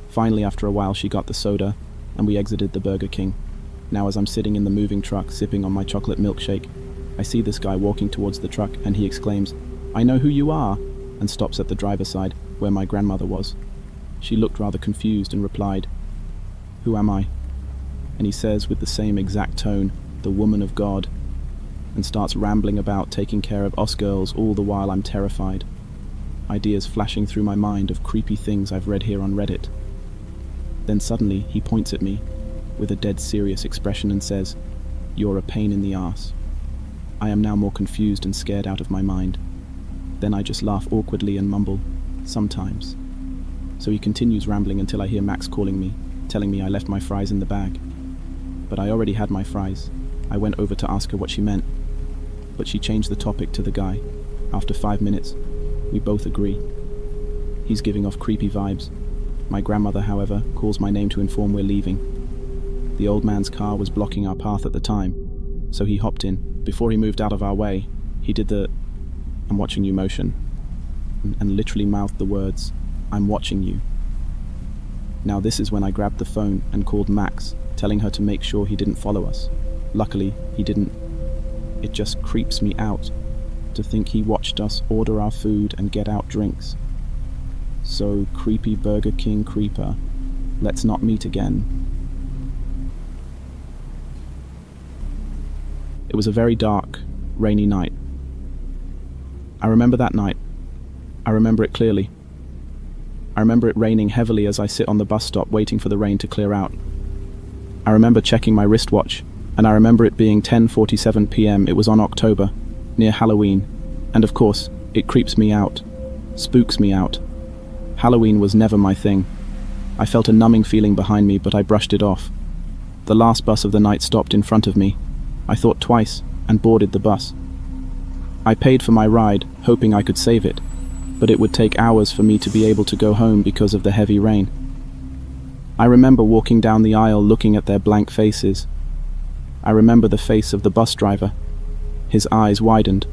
Finally, after a while, she got the soda, and we exited the Burger King. Now as I'm sitting in the moving truck sipping on my chocolate milkshake, I see this guy walking towards the truck and he exclaims, "I know who you are," and stops at the driver's side, where my grandmother was. She looked rather confused and replied, "Who am I?" And he says with the same exact tone, "The woman of God," and starts rambling about taking care of us girls, all the while I'm terrified. Ideas flashing through my mind of creepy things I've read here on Reddit. Then suddenly he points at me with a dead serious expression and says, "You're a pain in the arse." I am now more confused and scared out of my mind. Then I just laugh awkwardly and mumble, "Sometimes." So he continues rambling until I hear Max calling me, telling me I left my fries in the bag. But I already had my fries. I went over to ask her what she meant, but she changed the topic to the guy. After 5 minutes, we both agree. He's giving off creepy vibes. My grandmother, however, calls my name to inform we're leaving. The old man's car was blocking our path at the time, so he hopped in. Before he moved out of our way, he did the "I'm watching you" motion, and literally mouthed the words, "I'm watching you." Now this is when I grabbed the phone and called Max, telling her to make sure he didn't follow us. Luckily, he didn't. It just creeps me out to think he watched us order our food and get out drinks. So, creepy Burger King creeper, let's not meet again. It was a very dark, rainy night. I remember that night. I remember it clearly. I remember it raining heavily as I sit on the bus stop waiting for the rain to clear out. I remember checking my wristwatch, and I remember it being 10:47 p.m. It was on October, near Halloween, and of course, it creeps me out, spooks me out. Halloween was never my thing. I felt a numbing feeling behind me, but I brushed it off. The last bus of the night stopped in front of me. I thought twice and boarded the bus. I paid for my ride, hoping I could save it, but it would take hours for me to be able to go home because of the heavy rain. I remember walking down the aisle looking at their blank faces. I remember the face of the bus driver. His eyes widened.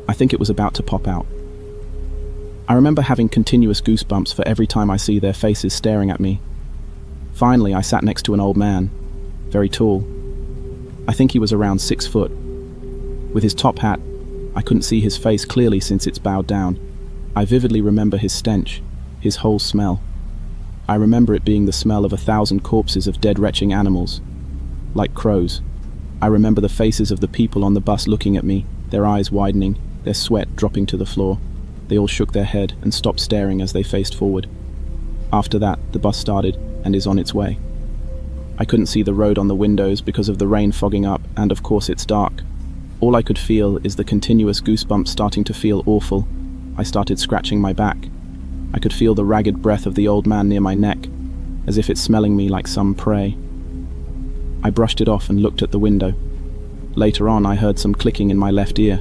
I think it was about to pop out. I remember having continuous goosebumps for every time I see their faces staring at me. Finally, I sat next to an old man, very tall. I think he was around 6 foot. With his top hat, I couldn't see his face clearly since it's bowed down. I vividly remember his stench, his whole smell. I remember it being the smell of 1,000 corpses of dead retching animals, like crows. I remember the faces of the people on the bus looking at me, their eyes widening, their sweat dropping to the floor. They all shook their head and stopped staring as they faced forward. After that, the bus started and is on its way. I couldn't see the road on the windows because of the rain fogging up, and of course it's dark. All I could feel is the continuous goosebumps starting to feel awful. I started scratching my back. I could feel the ragged breath of the old man near my neck, as if it's smelling me like some prey. I brushed it off and looked at the window. Later on, I heard some clicking in my left ear.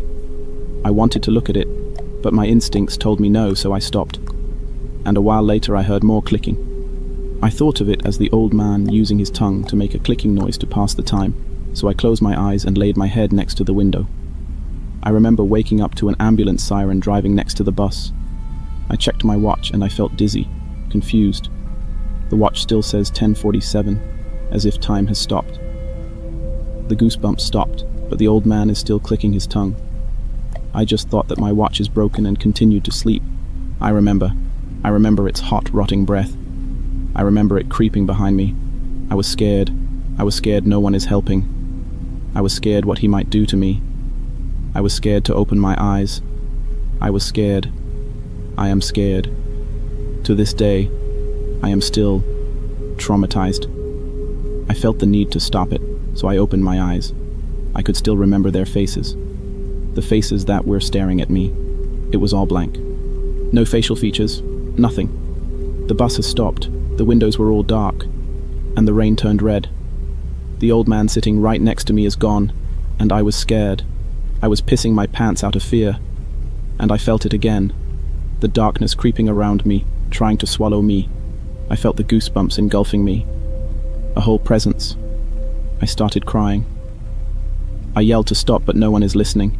I wanted to look at it, but my instincts told me no, so I stopped. And a while later, I heard more clicking. I thought of it as the old man using his tongue to make a clicking noise to pass the time, so I closed my eyes and laid my head next to the window. I remember waking up to an ambulance siren driving next to the bus. I checked my watch and I felt dizzy, confused. The watch still says 10:47, as if time has stopped. The goosebumps stopped, but the old man is still clicking his tongue. I just thought that my watch is broken and continued to sleep. I remember its hot, rotting breath. I remember it creeping behind me. I was scared. I was scared no one is helping. I was scared what he might do to me. I was scared to open my eyes. I was scared. I am scared. To this day, I am still traumatized. I felt the need to stop it, so I opened my eyes. I could still remember their faces. The faces that were staring at me. It was all blank. No facial features, nothing. The bus has stopped. The windows were all dark, and the rain turned red. The old man sitting right next to me is gone, and I was scared. I was pissing my pants out of fear, and I felt it again. The darkness creeping around me, trying to swallow me. I felt the goosebumps engulfing me. A whole presence. I started crying. I yelled to stop, but no one is listening.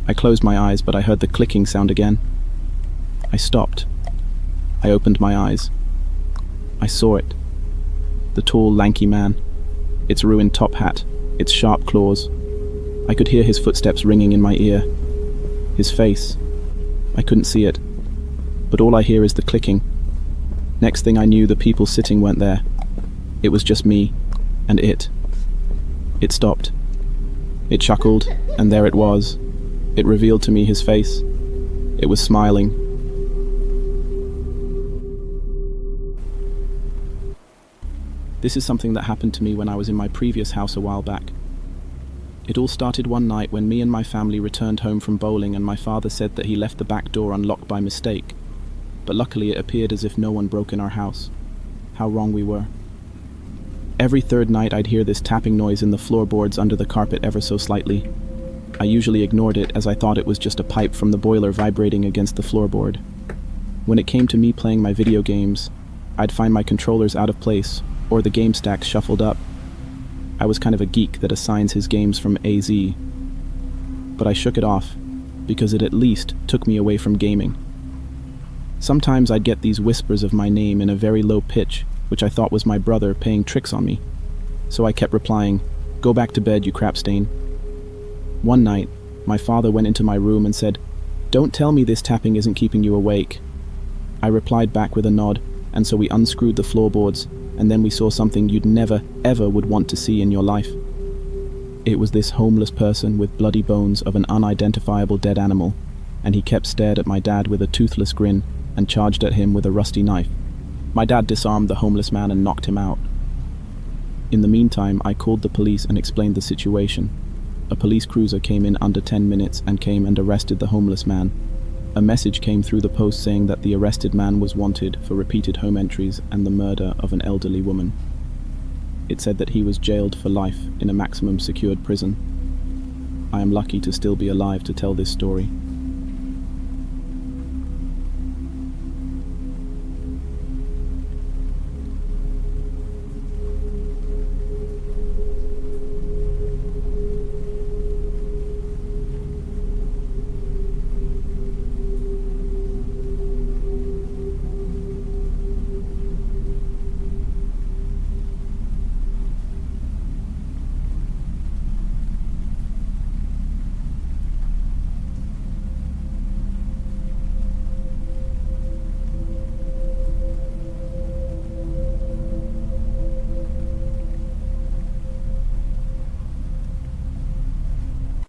I closed my eyes, but I heard the clicking sound again. I stopped. I opened my eyes. I saw it. The tall, lanky man. Its ruined top hat. Its sharp claws. I could hear his footsteps ringing in my ear. His face. I couldn't see it. But all I hear is the clicking. Next thing I knew, the people sitting weren't there. It was just me. And it. It stopped. It chuckled, and there it was. It revealed to me his face. It was smiling. This is something that happened to me when I was in my previous house a while back. It all started one night when me and my family returned home from bowling, and my father said that he left the back door unlocked by mistake. But luckily it appeared as if no one broke in our house. How wrong we were. Every third night I'd hear this tapping noise in the floorboards under the carpet ever so slightly. I usually ignored it as I thought it was just a pipe from the boiler vibrating against the floorboard. When it came to me playing my video games, I'd find my controllers out of place, or the game stack shuffled up. I was kind of a geek that assigns his games from AZ. But I shook it off, because it at least took me away from gaming. Sometimes I'd get these whispers of my name in a very low pitch, which I thought was my brother playing tricks on me. So I kept replying, "Go back to bed, you crap stain." One night, my father went into my room and said, "Don't tell me this tapping isn't keeping you awake." I replied back with a nod, and so we unscrewed the floorboards, and then we saw something you'd never, ever would want to see in your life. It was this homeless person with bloody bones of an unidentifiable dead animal, and he kept stared at my dad with a toothless grin and charged at him with a rusty knife. My dad disarmed the homeless man and knocked him out. In the meantime, I called the police and explained the situation. A police cruiser came in under 10 minutes and came and arrested the homeless man. A message came through the post saying that the arrested man was wanted for repeated home entries and the murder of an elderly woman. It said that he was jailed for life in a maximum secured prison. I am lucky to still be alive to tell this story.